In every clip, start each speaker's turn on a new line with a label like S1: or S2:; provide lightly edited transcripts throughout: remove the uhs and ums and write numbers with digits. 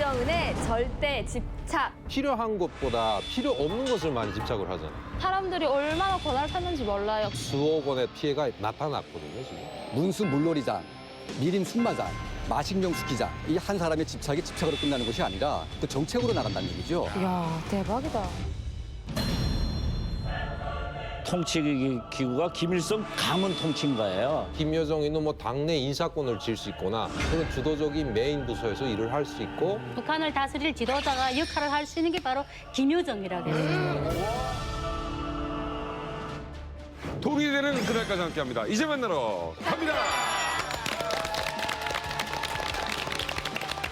S1: 김정은의 절대 집착.
S2: 필요한 것보다 필요 없는 것을 많이 집착을 하잖아.
S3: 사람들이 얼마나 고난을 탔는지 몰라요.
S2: 수억 원의 피해가 나타났거든요, 지금.
S4: 문수 물놀이장, 미림 승마장, 마식령 스키장 이 한 사람의 집착이 집착으로 끝나는 것이 아니라 또 정책으로 나간다는 얘기죠.
S3: 이야, 대박이다.
S5: 통치기구가 김일성 가문 통치인가예요.
S2: 김여정이는 뭐 당내 인사권을 질 수 있거나 그런 주도적인 메인 부서에서 일을 할 수 있고
S6: 북한을 다스릴 지도자가 역할을 할 수 있는 게 바로 김여정이라고 했어요.
S7: 독이 되는 그날까지 함께합니다. 이제 만나러 갑니다.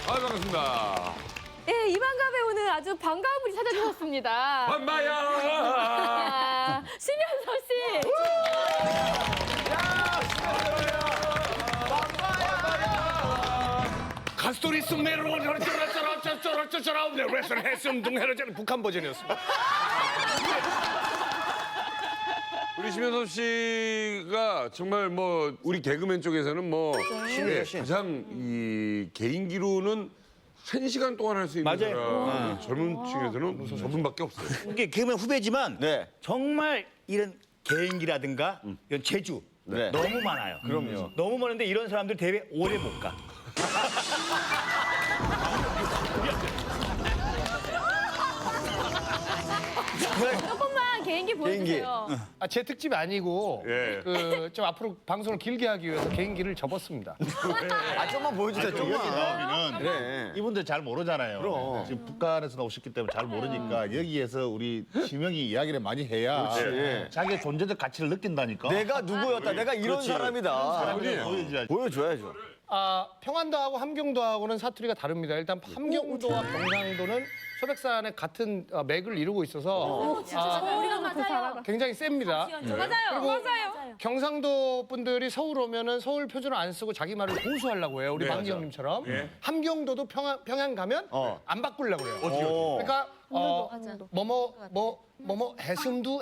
S7: 아 반갑습니다.
S1: 예, 이만갑에 오늘 아주 반가운 분이 찾아주셨습니다.
S7: 반마야.
S1: 아, 심현섭 씨.
S7: 가스토리 스메로 저러저러저러저러저러 레슨 해슴둥 해러저는 북한 버전이었습니다. 우리 심현섭 씨가 정말 뭐 우리 개그맨 쪽에서는 뭐 가장 이 개인기로는 1시간 동안 할 수 있는 사람 젊은 층에서는 저분밖에 없어요.
S5: 이게 개그맨 후배지만
S8: 네.
S5: 정말 이런 개인기라든가 이런 재주
S8: 네.
S5: 너무 많아요.
S8: 그럼요.
S5: 너무 많은데 이런 사람들 대회 오래 못 가.
S1: 조금만 개인기 보여주세요.
S9: 아, 제 특집이 아니고
S7: 예.
S9: 좀 앞으로 방송을 길게 하기 위해서 개인기를 접었습니다.
S8: 아, 좀만 보여주세요, 좀만.
S10: 나오면은
S8: 그래.
S10: 이분들 잘 모르잖아요.
S8: 그럼.
S10: 지금 북한에서 나오셨기 때문에 잘 모르니까 여기에서 우리 지명이 이야기를 많이 해야
S8: 그렇지.
S10: 자기의 존재적 가치를 느낀다니까.
S8: 내가 누구였다, 내가 이런 사람이다.
S10: 사람들이 보여줘야지.
S8: 보여줘야죠.
S9: 아, 평안도하고 함경도하고는 사투리가 다릅니다. 일단 함경도와 경상도는 소백산의 같은 맥을 이루고 있어서
S1: 우리가 맞아요.
S9: 굉장히 셉니다.
S1: 맞아요. 맞아요.
S9: 경상도 분들이 서울 오면은 서울 표준을 안 쓰고 자기 말을 고수하려고 해요. 우리 망기 형님처럼. 함경도도 평양 가면 안 바꾸려고 그래요. 그러니까 뭐뭐 해슴둥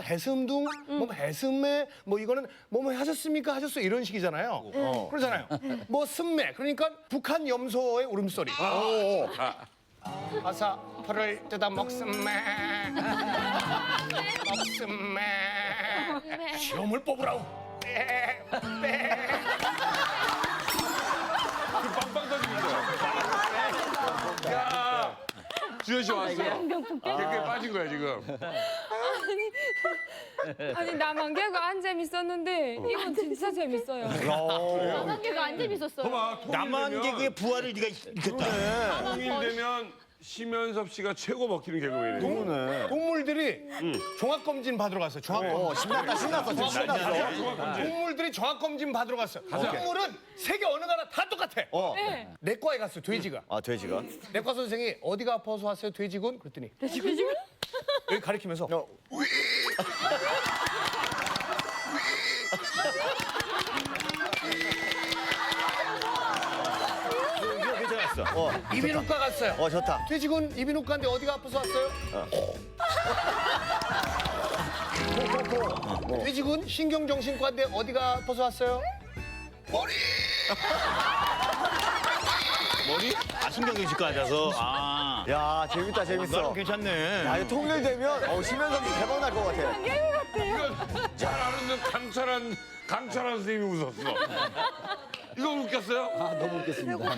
S9: 뭐 해슴매 뭐 이거는 뭐뭐 하셨습니까 하셨어요 이런 식이잖아요. 그러잖아요. 뭐 승매 그러니까 북한 염소의 울음소리. 아사 풀을 뜯어 먹슴매 먹슴매 시험을 뽑으라고 빼
S7: 빵빵 터지고 있어. 야, 주현 씨 왔어. 개그에 빠진 거야 지금.
S3: 아니, 나만 개그 안 재밌었는데 이건 진짜 재밌어요.
S1: 관계가 안 재밌었어요.
S7: 봐봐,
S5: 남한 개그의 부활을 네가 이끌었다.
S7: 통일되면 심현섭 씨가 최고 먹히는 개그맨이에요.
S9: 동물들이 종합검진 받으러 갔어요. 종합검진.
S8: 신났다, 신났어, 지금 신났어.
S9: 동물들이 종합검진 받으러 갔어요. 동물은 세계 어느 나라 다 똑같아. 내과에 갔어요, 돼지가.
S8: 아, 돼지가?
S9: 내과 선생이 어디가 아파서 왔어요, 돼지군? 그랬더니 돼지군? 여기 가리키면서
S8: 괜찮았어.
S9: 이비인후과 갔어요.
S8: 좋다.
S9: 돼지군 이비인후과인데 어디가 아파서 왔어요? 돼지군 신경정신과인데 어디가 아파서 왔어요?
S5: 머리? 신경정신과 앉아서.
S8: 야, 재밌다, 재밌어.
S5: 나름 괜찮네.
S8: 야, 이거 통일되면 심현섭 씨 대박 날 것 같아.
S7: 이거 잘 아는 강철한 선생님이 웃었어. 이거 웃겼어요?
S4: 너무 웃겼습니다.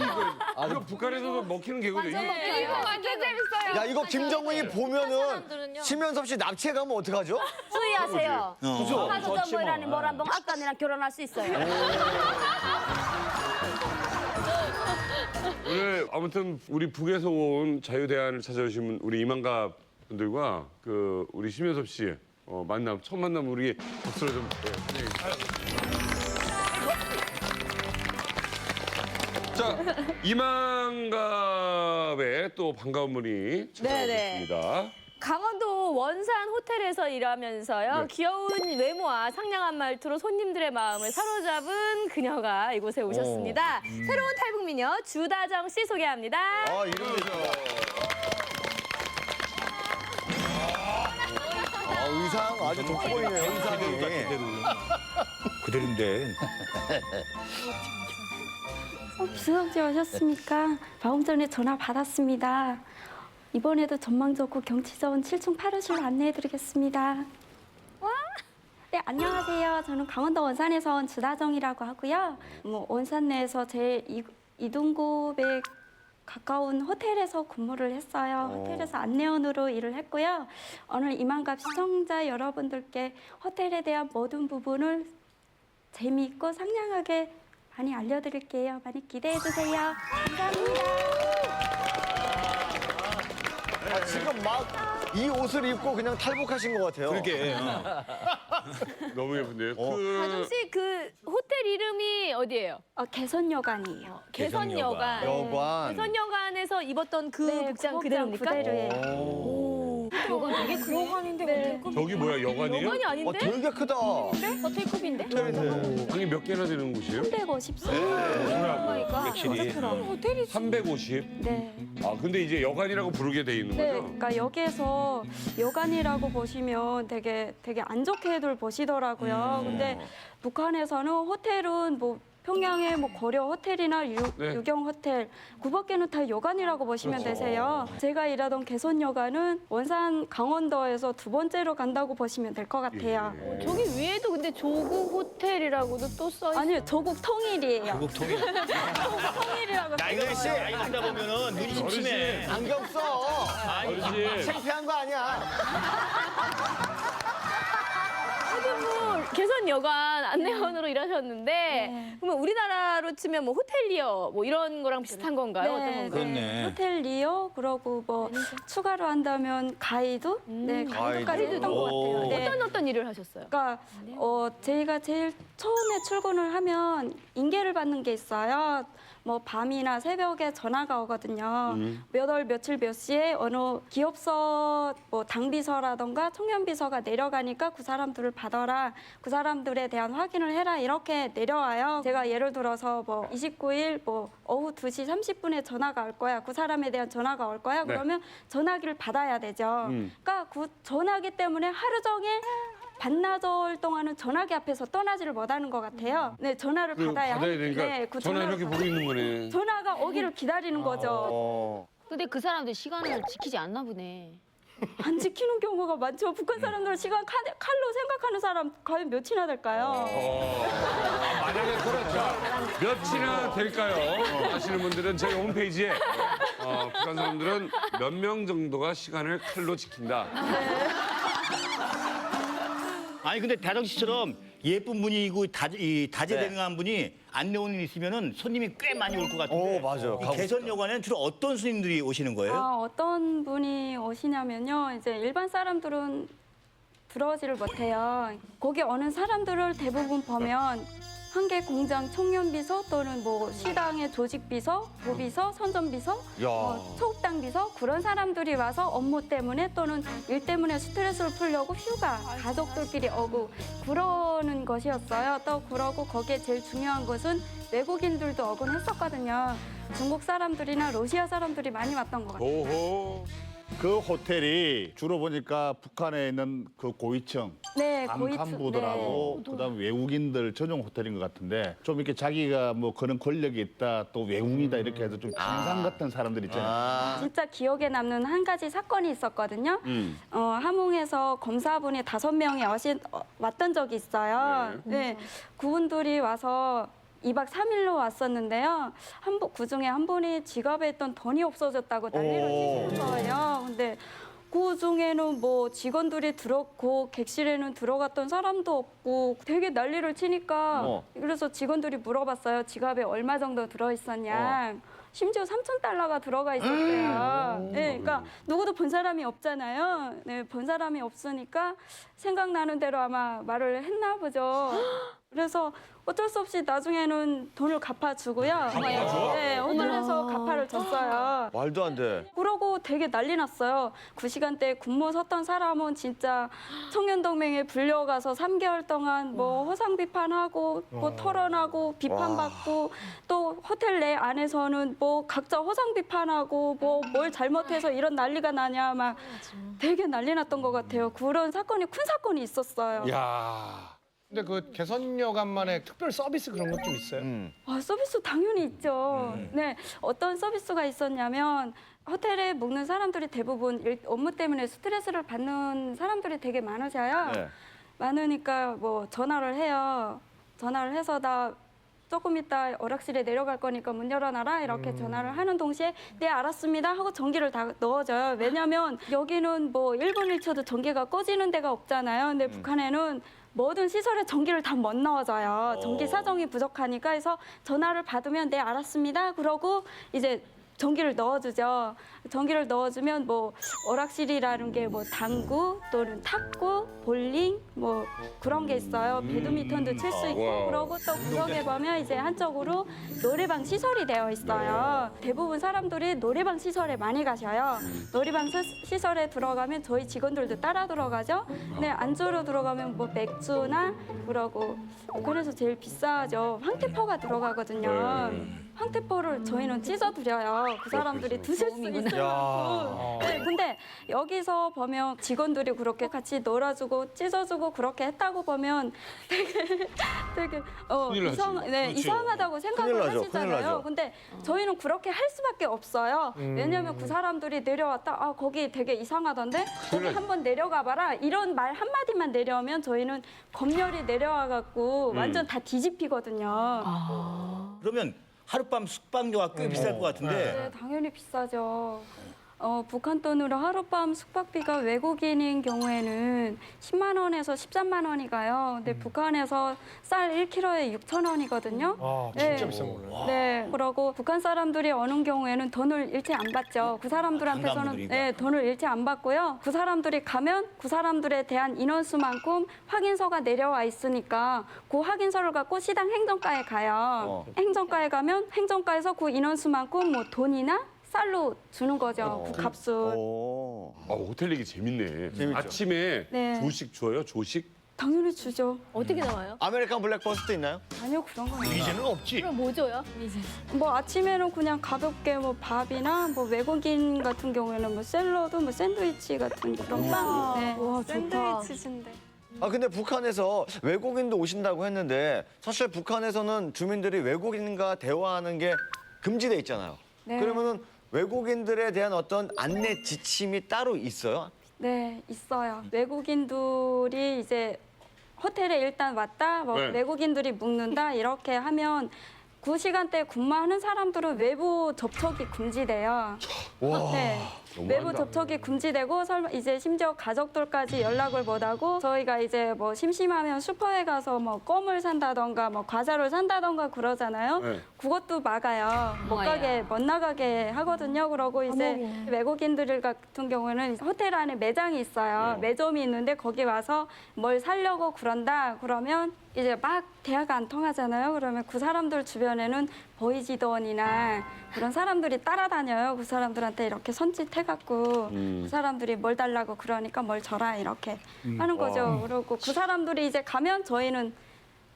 S7: 이거 북한에서도 먹히는 개그죠.
S1: 이거 완전 재밌어요.
S8: 야, 이거 김정은이 보면은 심현섭 씨 납치해 가면 어떡하죠?
S6: 수의하세요.
S8: 그죠?
S6: 가소점물이라는 모란봉 악단이랑 결혼할 수 있어요.
S7: 오늘 아무튼 우리 북에서 온 자유대안을 찾아오신 우리 이만갑 분들과 그 우리 심현섭 씨 만남 첫 만남 우리 박수로 좀 자, 이만갑의 또 반가운 분이 찾아오셨습니다.
S1: 강원도 원산 호텔에서 일하면서요. 귀여운 외모와 상냥한 말투로 손님들의 마음을 사로잡은 그녀가 이곳에 오셨습니다. 새로운 탈북미녀 주다정 씨 소개합니다.
S8: 이름도 있다. 의상 아주 좋게 보이네요, 의상이.
S5: 그대로인데.
S11: 주석지 오셨습니까? 방금 전에 전화 받았습니다. 이번에도 전망적고 경치 좋은 7층 8호실로 안내해드리겠습니다. 네, 안녕하세요. 저는 강원도 원산에서 온 주다정이라고 하고요. 원산 내에서 제일 이동급에 가까운 호텔에서 근무를 했어요. 호텔에서 안내원으로 일을 했고요. 오늘 이만갑 시청자 여러분들께 호텔에 대한 모든 부분을 재미있고 상냥하게 많이 알려드릴게요. 많이 기대해 주세요. 감사합니다.
S8: 지금 막 이 옷을 입고 그냥 탈북하신 것 같아요.
S5: 그렇게.
S7: 너무 예쁜데요.
S1: 다정 씨, 그 호텔 이름이 어디예요?
S11: 개선여관이에요.
S1: 개선여관.
S8: 여관.
S1: 개선여관에서 입었던 그
S11: 네,
S1: 복장
S11: 그
S1: 그대로입니까?
S11: 그대로예요.
S1: 여관 되게 크네. 여관인데
S7: 저기 뭐야, 여관이에요?
S1: 여관이 아닌데?
S8: 되게 크다.
S1: 호텔급인데?
S7: 방이 몇 개나 되는 곳이에요?
S11: 350소.
S5: 확실히.
S7: 350?
S11: 네.
S7: 아, 근데 이제 여관이라고 부르게 돼 있는
S11: 네,
S7: 거죠?
S11: 그러니까 여기에서 여관이라고 보시면 되게 안 좋게들 보시더라고요. 근데 북한에서는 호텔은 뭐 평양의 뭐 고려 호텔이나
S7: 네.
S11: 유경 호텔 그 밖에는 다 여관이라고 보시면 되세요. 제가 일하던 개선 여관은 원산 강원도에서 두 번째로 간다고 보시면 될 것 같아요.
S1: 저기 위에도 근데 조국 호텔이라고도 또 써있어요.
S11: 아니요, 조국 통일이에요.
S5: 국통이.
S11: 통일이라고.
S5: 나이가 씨 나이 먹다 보면은 눈이 침침해.
S8: 안경 써.
S7: 어르신.
S8: 창피한 거 아니야.
S1: 개선 여관 안내원으로 일하셨는데 그러면 우리나라로 치면 뭐 호텔리어 뭐 이런 거랑 비슷한 건가요? 어떤 건가요?
S5: 그렇네.
S11: 호텔 리어 그러고 뭐 추가로 한다면 가이드, 네 가이드까지 했던 것 같아요. 네.
S1: 어떤 일을 하셨어요?
S11: 그러니까 저희가 제일 처음에 출근을 하면 인계를 받는 게 있어요. 뭐 밤이나 새벽에 전화가 오거든요. 몇 월 며칠 몇 시에 어느 기업서 뭐 당비서라던가 청년비서가 내려가니까 그 사람들을 받아라. 그 사람들에 대한 확인을 해라. 이렇게 내려와요. 제가 예를 들어서 뭐 29일 뭐 오후 2시 30분에 전화가 올 거야. 그 사람에 대한 전화가 올 거야.
S7: 네.
S11: 그러면 전화기를 받아야 되죠. 그러니까 그 전화기 때문에 하루 종일 반나절 동안은 전화기 앞에서 떠나지를 못하는 것 같아요. 네, 전화를 받아야
S7: 되니까
S11: 네, 그
S7: 전화
S11: 전화를
S7: 이렇게 보고 있는 거네.
S11: 전화가 오기를 기다리는 거죠.
S12: 근데 그 사람들 시간을 지키지 않나 보네.
S11: 안 지키는 경우가 많죠. 북한 사람들 시간 칼로 생각하는 사람 과연 몇이나 될까요?
S7: 만약에 그렇죠. 몇이나 될까요? 하시는 분들은 저희 홈페이지에 북한 사람들은 몇 명 정도가 시간을 칼로 지킨다.
S5: 아니 근데 다정 씨처럼 예쁜 분이고 다재다능한 분이 안내원이 있으면은 손님이 꽤 많이 올 것 같은데.
S8: 맞아요.
S5: 이 개선여관에는 주로 어떤 손님들이 오시는 거예요?
S11: 어떤 분이 오시냐면요. 이제 일반 사람들은 들어오지를 못해요. 거기 오는 사람들을 대부분 보면 한개 공장 청년비서 또는 뭐 시당의 조직비서, 도비서, 선전비서, 초급당비서 그런 사람들이 와서 업무 때문에 또는 일 때문에 스트레스를 풀려고 휴가, 가족들끼리 오고 그러는 것이었어요. 또 그러고 거기에 제일 중요한 것은 외국인들도 오곤 했었거든요. 중국 사람들이나 러시아 사람들이 많이 왔던 것 같아요.
S7: 오호.
S10: 그 호텔이 주로 보니까 북한에 있는 그 고위층
S11: 네,
S10: 간부들하고 그다음 외국인들 전용 호텔인 것 같은데 좀 이렇게 자기가 뭐 그런 권력이 있다 또 외국인이다 이렇게 해서 좀 진상 같은 사람들 있잖아요.
S11: 진짜 기억에 남는 한 가지 사건이 있었거든요. 함흥에서 검사분이 5명이 왔던 적이 있어요. 네, 그분들이 와서 2박 3일로 왔었는데요. 그중에 한 분이 지갑에 있던 돈이 없어졌다고 난리를 치시는 거예요. 근데 그중에는 뭐 직원들이 객실에는 들어갔던 사람도 없고 되게 난리를 치니까 그래서 직원들이 물어봤어요. 지갑에 얼마 정도 들어있었냐. 심지어 3,000달러가 들어가 있었대요. 네, 그러니까 누구도 본 사람이 없잖아요. 네, 본 사람이 없으니까 생각나는 대로 아마 말을 했나 보죠. 그래서 어쩔 수 없이 나중에는 돈을 갚아주고요. 네, 호텔에서 갚아를 줬어요.
S8: 말도 안 돼.
S11: 그러고 되게 난리 났어요. 그 시간대에 근무 섰던 사람은 진짜 청년동맹에 불려가서 3개월 동안 뭐 허상 비판하고 뭐 토론하고 비판받고 또 호텔 내 안에서는 뭐 각자 허상 비판하고 뭐 뭘 잘못해서 이런 난리가 나냐 막 되게 난리 났던 것 같아요. 그런 사건이 큰 사건이 있었어요.
S7: 야.
S9: 근데 그 개선여관만의 특별 서비스 그런 것 좀 있어요?
S11: 아, 서비스 당연히 있죠. 네, 어떤 서비스가 있었냐면 호텔에 묵는 사람들이 대부분 업무 때문에 스트레스를 받는 사람들이 되게 많으셔요.
S8: 네.
S11: 많으니까 뭐 전화를 해요. 전화를 해서 나 조금 이따 오락실에 내려갈 거니까 문 열어놔라 이렇게 전화를 하는 동시에 네 알았습니다 하고 전기를 다 넣어줘요. 왜냐면 여기는 뭐 1분 1초도 전기가 꺼지는 데가 없잖아요. 근데 북한에는 모든 시설에 전기를 다 못 넣어줘요. 전기 사정이 부족하니까. 해서 전화를 받으면 네 알았습니다 그러고 이제 전기를 넣어주죠. 전기를 넣어주면 뭐 오락실이라는 게 뭐 당구 또는 탁구, 볼링 뭐 그런 게 있어요. 배드민턴도 칠 수 있고
S7: 와.
S11: 그러고 또 구석에 보면 이제 한쪽으로 노래방 시설이 되어 있어요. 대부분 사람들이 노래방 시설에 많이 가셔요. 노래방 시설에 들어가면 저희 직원들도 따라 들어가죠. 근데 안주로 들어가면 뭐 맥주나 그러고 그래서 제일 비싸죠. 황태포가 들어가거든요. 황태포를 저희는 찢어드려요. 그 사람들이 드실 수 있을 만큼. 네, 근데 여기서 보면 직원들이 그렇게 같이 놀아주고 찢어주고 그렇게 했다고 보면 되게
S7: 큰일 나지.
S11: 이상하다고
S8: 큰일
S11: 생각을
S8: 나죠, 큰일
S11: 하시잖아요.
S8: 나죠.
S11: 근데 저희는 그렇게 할 수밖에 없어요. 왜냐하면 그 사람들이 내려왔다. 아 거기 되게 이상하던데 거기 한번 내려가 봐라. 이런 말 한마디만 내려오면 저희는 검열이 내려와갖고 완전 다 뒤집히거든요.
S5: 그러면 하룻밤 숙박료가 꽤 비쌀 것 같은데.
S11: 네, 당연히 비싸죠. 북한 돈으로 하룻밤 숙박비가 외국인인 경우에는 10만 원에서 13만 원이 가요. 근데 북한에서 쌀 1kg에 6천 원이거든요.
S9: 아, 진짜 비싼 거네.
S11: 네, 그러고 북한 사람들이 오는 경우에는 돈을 일체 안 받죠. 그 사람들한테서는
S5: 관광부들이니까.
S11: 네, 돈을 일체 안 받고요. 그 사람들이 가면 그 사람들에 대한 인원수만큼 확인서가 내려와 있으니까 그 확인서를 갖고 시당 행정과에 가요. 행정과에 가면 행정과에서 그 인원수만큼 뭐 돈이나 쌀로 주는 거죠. 그 값을.
S7: 호텔 얘기 재밌네.
S8: 재밌죠.
S7: 아침에
S11: 네.
S7: 조식 줘요? 조식?
S11: 당연히 주죠.
S1: 어떻게 나와요?
S8: 아메리칸 블랙버스트 있나요?
S11: 아니요, 그런 건 아니에요.
S9: 이제는 없지.
S1: 그럼 뭐 줘요?
S11: 뭐 아침에는 그냥 가볍게 뭐 밥이나 뭐 외국인 같은 경우에는 뭐 샐러드, 뭐 샌드위치 같은 그런 빵. 네.
S1: 와, 좋다.
S11: 샌드위치인데.
S8: 아 근데 북한에서 외국인도 오신다고 했는데 사실 북한에서는 주민들이 외국인과 대화하는 게 금지돼 있잖아요.
S11: 네.
S8: 그러면은 외국인들에 대한 어떤 안내 지침이 따로 있어요?
S11: 네, 있어요. 외국인들이 이제 호텔에 일단 왔다, 뭐
S7: 네.
S11: 외국인들이 묵는다 이렇게 하면 그 시간대에 근무하는 사람들은 외부 접촉이 금지돼요. 네. 외부 접촉이 금지되고 이제 심지어 가족들까지 연락을 못하고 저희가 이제 뭐 심심하면 슈퍼에 가서 뭐 껌을 산다던가 뭐 과자를 산다던가 그러잖아요.
S7: 네.
S11: 그것도 막아요. 못 나가게 하거든요. 그러고 이제 외국인들 같은 경우는 호텔 안에 매장이 있어요. 매점이 있는데 거기 와서 뭘 사려고 그런다. 그러면 이제 막 대화가 안 통하잖아요. 그러면 그 사람들 주변에는 보이지돈이나 그런 사람들이 따라다녀요. 그 사람들한테 이렇게 손짓해갖고 그 사람들이 뭘 달라고 그러니까 뭘 줘라 이렇게 하는 거죠. 그리고 그 사람들이 이제 가면 저희는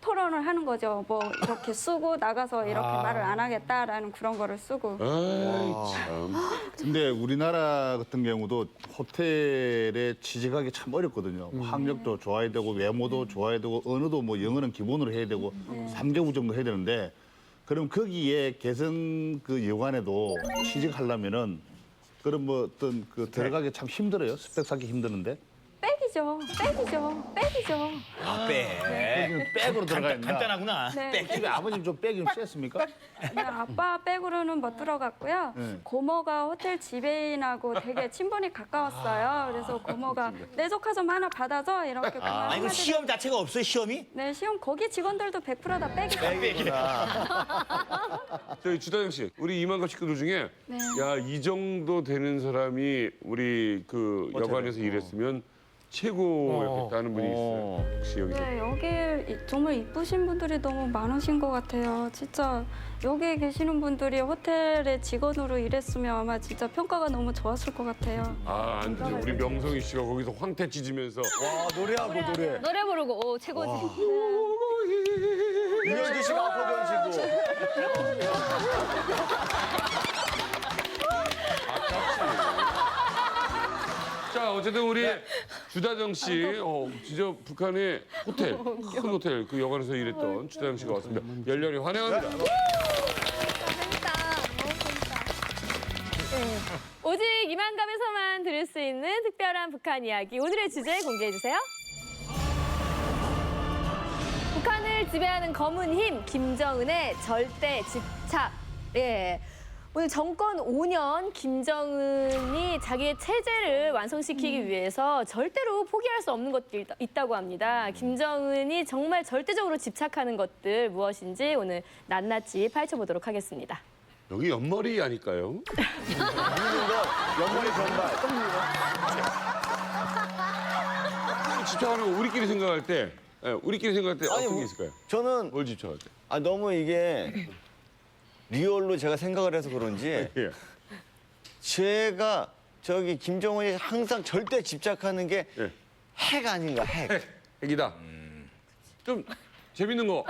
S11: 토론을 하는 거죠. 뭐 이렇게 쓰고 나가서 이렇게 말을 안 하겠다라는 그런 거를 쓰고.
S7: 아이 참.
S10: 근데 우리나라 같은 경우도 호텔에 취직하기 참 어렵거든요. 학력도 좋아야 되고 외모도 좋아야 되고 언어도 뭐 영어는 기본으로 해야 되고 3개국 정도 해야 되는데 그럼 거기에 개성 그 여관에도 취직하려면은 그럼 뭐 어떤 그 들어가기 참 힘들어요. 스펙 쌓기 힘드는데.
S11: 백이죠.
S5: 아, 백.
S10: 백으로 들어가야 된다.
S5: 간단하구나.
S11: 네.
S10: 집에 아버님 좀 백이 좀 셌습니까?
S11: 네, 아빠 백으로는 못 들어갔고요. 고모가 호텔 지배인하고 되게 친분이 가까웠어요. 그래서 고모가 내 조카 좀 하나 받아줘 이렇게 고모
S5: 아니, 그
S11: 한마디.
S5: 시험 자체가 없어요, 시험이?
S11: 네, 시험 거기 직원들도 100% 다 백이죠.
S7: 저희 주다영 씨, 우리 이만갑 식구들 중에
S11: 네.
S7: 야 이 정도 되는 사람이 우리 그 여관에서 일했으면 최고였겠다는 분이 있어요. 혹시 여기서?
S11: 네, 여기 정말 이쁘신 분들이 너무 많으신 것 같아요. 진짜 여기 계시는 분들이 호텔의 직원으로 일했으면 아마 진짜 평가가 너무 좋았을 것 같아요.
S7: 아, 안 되죠. 우리 명성희 씨가 거기서 황태 찢으면서
S8: 와 노래하고 노래.
S1: 노래 부르고 오, 최고지.
S8: 유현주 씨가 아포디언 치고.
S7: 자, 어쨌든 우리 주다정 씨, 진짜 북한의 호텔, 큰 호텔 그 여관에서 일했던 주다정 씨가 왔습니다. 열렬히 환영합니다.
S1: 오직 이만감에서만 들을 수 있는 특별한 북한 이야기. 오늘의 주제 공개해주세요. 북한을 지배하는 검은 힘, 김정은의 절대 집착. 예. 오늘 정권 5년 김정은이 자기의 체제를 완성시키기 위해서 절대로 포기할 수 없는 것들이 있다고 합니다. 김정은이 정말 절대적으로 집착하는 것들 무엇인지 오늘 낱낱이 파헤쳐보도록 하겠습니다.
S7: 여기 옆머리 아닐까요?
S8: 연말의 전발.
S7: 집착하는 거 우리끼리 생각할 때, 어떤 게 있을까요?
S8: 저는
S7: 뭘 집착할 때?
S8: 너무 이게 리얼로 제가 생각을 해서 그런지
S7: 예.
S8: 제가 저기 김정은이 항상 절대 집착하는 게
S7: 예.
S8: 핵 아닌가, 핵.
S7: 핵이다. 좀 재밌는 거.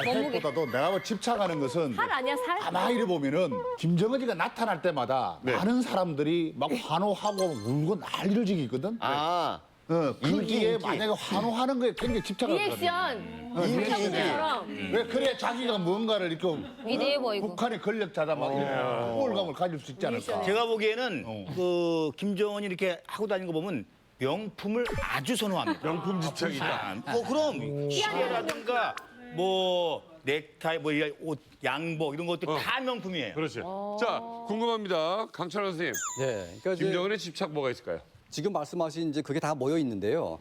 S10: 핵보다도 내가 뭐 집착하는 것은
S1: 살 아니야, 살?
S10: 가만히 보면은 김정은이가 나타날 때마다
S7: 네.
S10: 많은 사람들이 막 환호하고 울고 난리를 지기거든. 거기에
S8: 인기.
S10: 만약에 환호하는 거에 굉장히 집착을 하거든.
S1: 리액션.
S10: 인기. 왜 그래 자기가 뭔가를 이렇게
S12: 위대해 보이고.
S10: 북한의 권력자다 막 이렇게 우월감을 가질 수 있지 않을까.
S5: 제가 보기에는 그 김정은이 이렇게 하고 다니는 거 보면 명품을 아주 선호합니다.
S7: 명품 집착이다.
S5: 그럼 시계라든가 뭐 넥타이, 뭐 옷, 양복 이런 것들 다 명품이에요.
S7: 그렇죠. 자, 궁금합니다. 강찬호 선생님.
S4: 네, 그러니까 이제
S7: 김정은의 집착 뭐가 있을까요?
S4: 지금 말씀하신 이제 그게 다 모여 있는데요.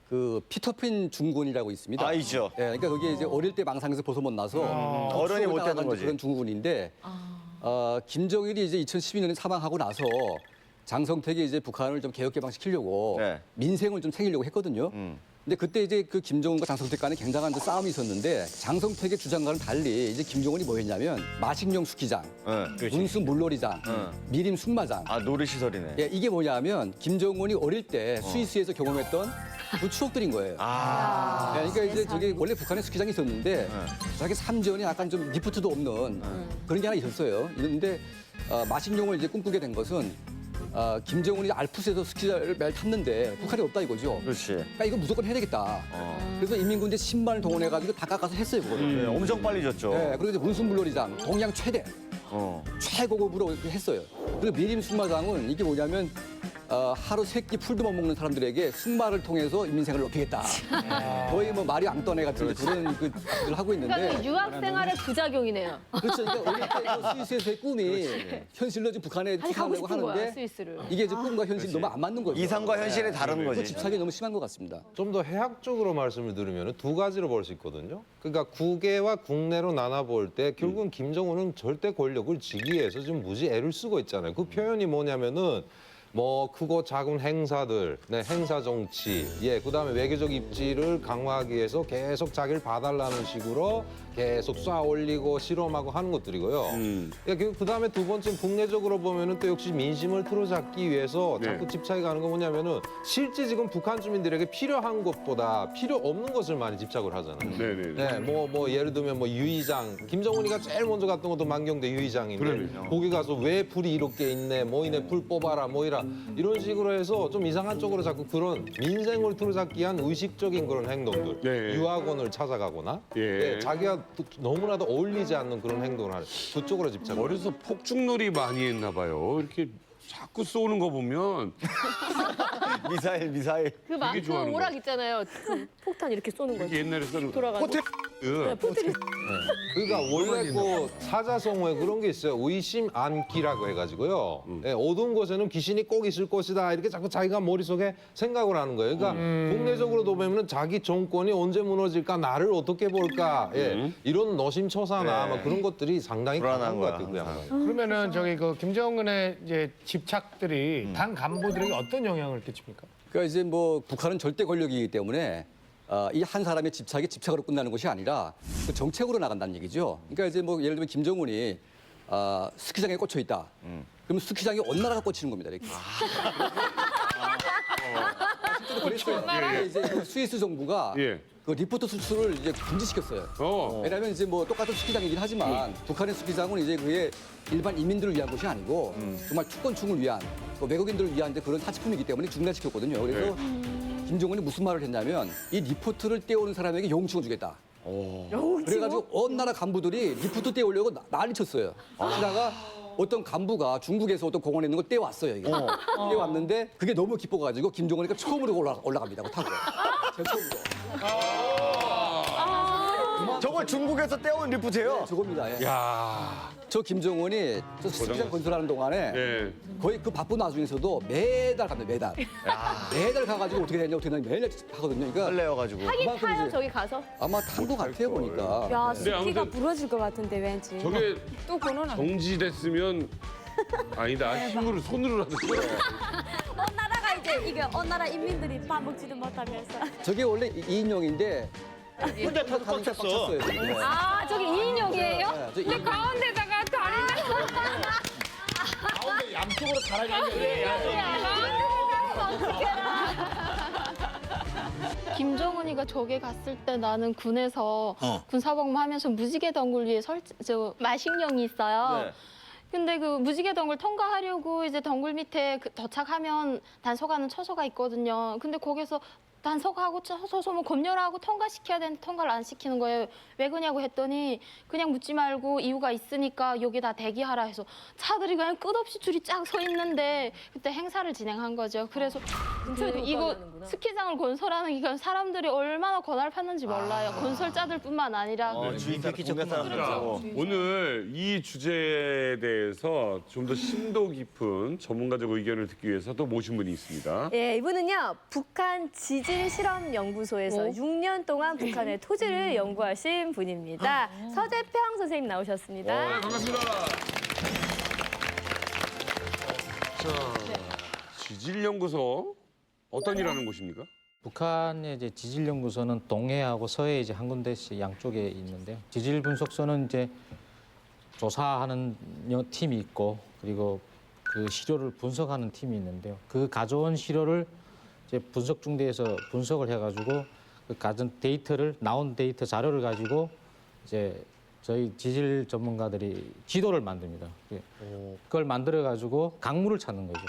S4: 그 피터팬 중군이라고 있습니다.
S8: 있죠.
S4: 예, 그러니까 그게 이제 어릴 때 망상에서 벗어 못 나서
S8: 어른이 못 되는
S4: 따라간
S8: 거지.
S4: 그런 중군인데 김정일이 이제 2012년에 사망하고 나서 장성택이 이제 북한을 좀 개혁 개방시키려고
S8: 네.
S4: 민생을 좀 챙기려고 했거든요. 근데 그때 이제 그 김정은과 장성택 간에 굉장한 싸움이 있었는데 장성택의 주장과는 달리 이제 김정은이 뭐 했냐면 마식령 수기장, 운수 물놀이장, 미림 승마장.
S8: 놀이시설이네.
S4: 예, 이게 뭐냐면 김정은이 어릴 때 스위스에서 경험했던 그 추억들인 거예요. 예, 그러니까 이제 저기 원래 북한에 스키장이 있었는데 자기 삼지연이 약간 좀 리프트도 없는 그런 게 하나 있었어요. 그런데 마식령을 이제 꿈꾸게 된 것은 김정은이 알프스에서 스키장을 매일 탔는데 북한이 없다 이거죠.
S8: 그렇지.
S4: 그러니까 이거 무조건 해야 되겠다. 그래서 인민군대 10만을 동원해가지고 다 깎아서 했어요, 그거를.
S8: 엄청 빨리 졌죠.
S4: 네, 그리고 이제 운수물놀이장 동양 최대 최고급으로 이렇게 했어요. 그리고 미림 승마장은 이게 뭐냐면 하루 3끼 풀도 못 먹는 사람들에게 승마를 통해서 인민생을 높이겠다. 거의 뭐 마리 앙떠네 같은 이제 그런 그 일을 하고 있는데.
S1: 그러니까 유학 생활의 부작용이네요.
S4: 그렇죠. 그러니까 어릴 때 스위스에서의 꿈이 현실로 지금 북한에
S1: 아니, 가고
S4: 투사하려고
S1: 싶은 거야,
S4: 하는데
S1: 스위스를.
S4: 이게 이제 꿈과 현실이 너무 안 맞는 거죠.
S8: 이상과 현실이 다른
S4: 그
S8: 거지.
S4: 집착이 너무 심한 것 같습니다.
S2: 좀 더 해학적으로 말씀을 드리면 두 가지로 볼 수 있거든요. 그러니까 국외와 국내로 나눠볼 때 결국은 김정은은 절대 권력을 지기 위해서 지금 무지 애를 쓰고 있잖아요. 그 표현이 뭐냐면은 뭐 크고 작은 행사들, 행사 정치, 그다음에 외교적 입지를 강화하기 위해서 계속 자기를 봐달라는 식으로 계속 쏴 올리고 실험하고 하는 것들이고요. 그다음에 두 번째 국내적으로 보면은 또 역시 민심을 틀어잡기 위해서 자꾸 집착이 가는 건 뭐냐면은 실제 지금 북한 주민들에게 필요한 것보다 필요 없는 것을 많이 집착을 하잖아요.
S7: 네네.
S2: 뭐 예를 들면 뭐 유의장, 김정은이가 제일 먼저 갔던 것도 만경대 유의장인데 거기 가서 왜 불이 이렇게 있네, 뭐 이네 불 뽑아라, 뭐 이런 식으로 해서 좀 이상한 쪽으로 자꾸 그런 민생을 틀어잡기 위한 의식적인 그런 행동들,
S7: 네.
S2: 유학원을 찾아가거나 자기가 너무나도 어울리지 않는 그런 행동을 하는 그쪽으로 집착을.
S7: 어려서 폭죽놀이 많이 했나 봐요. 이렇게 자꾸 쏘는 거 보면
S8: 미사일.
S1: 그 만큼
S7: 좋아하는
S1: 오락 있잖아요. 그 폭탄 이렇게 쏘는 거.
S7: 이렇게 옛날에 쏘는 거.
S1: 돌아가고.
S2: 그러니까 원래 그 사자성어에 그런 게 있어요. 의심 안기라고 해가지고요. 어두운 곳에는 귀신이 꼭 있을 것이다. 이렇게 자꾸 자기가 머릿속에 생각을 하는 거예요. 그러니까 국내적으로도 보면 자기 정권이 언제 무너질까, 나를 어떻게 볼까, 이런 노심초사나 막 그런 것들이 상당히 강한 것 같아요. 그 양반이.
S9: 그러면은 저기 그 김정은의 이제 집착들이 당 간부들에게 어떤 영향을 끼칩니까?
S4: 그러니까 이제 뭐 북한은 절대 권력이기 때문에 이 한 사람의 집착이 집착으로 끝나는 것이 아니라 그 정책으로 나간다는 얘기죠. 그러니까 이제 뭐 예를 들면 김정은이 스키장에 꽂혀 있다. 그럼 스키장이 어느 나라가 꽂히는 겁니다. 이렇게. 실제로 그랬어요. 이제 그 스위스 정부가 그 리포트 수출을 이제 금지시켰어요. 왜냐하면 이제 뭐 똑같은 스키장이긴 하지만 북한의 스키장은 이제 그게 일반 이민들을 위한 것이 아니고 정말 특권층을 위한 그 외국인들을 위한 이제 그런 사치품이기 때문에 중단시켰거든요. 그래서 김정은이 무슨 말을 했냐면 이 리포트를 떼오는 사람에게 용충을 주겠다. 그래가지고 어느 나라 간부들이 리포트 떼오려고 난리 쳤어요. 그러다가 어떤 간부가 중국에서 어떤 공원에 있는 걸 떼왔어요. 이게. 떼왔는데 그게 너무 기뻐가지고 김정은이가 처음으로 올라갑니다. 타고. 제일 처음으로.
S8: 저걸 중국에서 떼온 리프트예요?
S4: 저겁니다. 예.
S7: 야.
S4: 저 김정은이 저 스키장 건설하는 동안에
S7: 네.
S4: 거의 그 바쁜 와중에서도 매달 갑니다. 매달. 매달 가가지고 어떻게 되냐 매일 하거든요. 그러니까
S8: 설레어가지고.
S1: 하긴
S4: 그만큼
S1: 타요
S4: 이제
S1: 저기 가서.
S4: 아마 탄 것 같아요 보니까.
S1: 야
S7: 근데
S1: 스키가
S7: 아무튼-
S1: 부러질 것 같은데 왠지.
S7: 저게
S3: 또 번호나.
S7: 정지됐으면 아니다. 힘으로 손으로라도 떼어.
S1: 나라가 이제 이게 나라 인민들이 밥 먹지도 못하면서.
S4: 저게 원래 2인용인데
S5: 혼자 타서 꽉 찼어.
S1: 아 저기 2인용이에요?
S3: 근데 가운데다가 다리를
S9: 가운데 양쪽으로 달아야 되는데.
S12: 김정은이가 저기 갔을 때 나는 군에서 군사복무 하면서 무지개 덩굴 위에 마식령이 있어요.
S8: 네.
S12: 근데 그 무지개 덩굴 통과하려고 이제 덩굴 밑에 도착하면 단속하는 처소가 있거든요. 근데 거기서 단속하고 처소면 검열하고 통과시켜야 되는데 통과를 안 시키는 거예요. 왜 그러냐고 했더니 그냥 묻지 말고 이유가 있으니까 여기다 대기하라 해서 차들이 그냥 끝없이 줄이 쫙 서 있는데 그때 행사를 진행한 거죠. 그래서 이거 스키장을 건설하는 이건 사람들이 얼마나 고달팠는지 몰라요. 건설자들뿐만 아니라
S8: 주인 특히 공개 사람들하고.
S7: 오늘 이 주제에 대해서 좀 더 심도 깊은 전문가적 의견을 듣기 위해서 또 모신 분이 있습니다.
S1: 예, 이분은요 북한 지질 실험 연구소에서 6년 동안 북한의 토지를 연구하신 분입니다. 서재평 선생님 나오셨습니다.
S7: 반갑습니다. 자, 지질연구소 어떤 일 하는 곳입니까?
S13: 북한의 이제 지질연구소는 동해하고 서해 이제 한 군데씩 양쪽에 있는데요. 지질 분석소는 이제 조사하는 팀이 있고 그리고 그 시료를 분석하는 팀이 있는데요. 그 가져온 시료를 이제 분석 중대에서 분석을 해가지고 그 가진 데이터를 나온 데이터 자료를 가지고 이제 저희 지질 전문가들이 지도를 만듭니다. 그걸 만들어 가지고 강물을 찾는 거죠.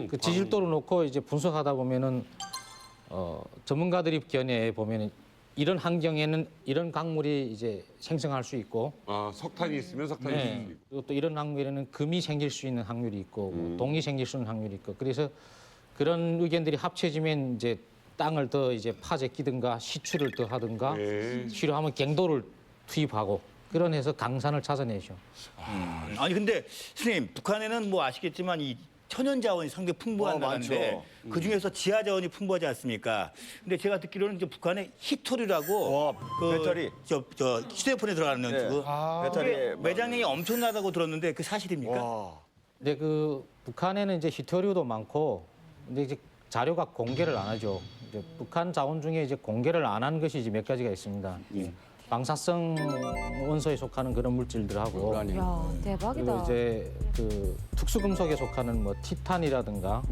S13: 그 지질도를 놓고 이제 분석하다 보면은 전문가들이 견해에 보면은 이런 환경에는 이런 강물이 이제 생성할 수 있고,
S7: 석탄이 있으면 석탄이 있을 수 있고,
S13: 그리고 또 이런 강물에는 금이 생길 수 있는 확률이 있고, 뭐 동이 생길 수 있는 확률이 있고, 그래서 그런 의견들이 합쳐지면 이제 땅을 더 이제 파재 끼든가 시추를 더 하든가, 필요하면 갱도를 투입하고 그런 해서 강산을 찾아내죠.
S5: 아니 근데 선생님 북한에는 뭐 아시겠지만 이 천연 자원이 상당히 풍부한 나라인데 그 중에서 지하 자원이 풍부하지 않습니까? 근데 제가 듣기로는 이제 북한에 히토리라고
S8: 배터리.
S5: 저 휴대폰에 들어가는 그
S8: 배터리
S5: 매장량이 엄청나다고 들었는데 그 사실입니까?
S13: 근데 그 북한에는 이제 히토리도 많고, 근데 이제 자료가 공개를 안 하죠. 이제 북한 자원 중에 이제 공개를 안 한 것이 이제 몇 가지가 있습니다. 방사성 원소에 속하는 그런 물질들하고,
S1: 야 대박이다.
S13: 그리고 이제 그 특수금속에 속하는 뭐 티탄이라든가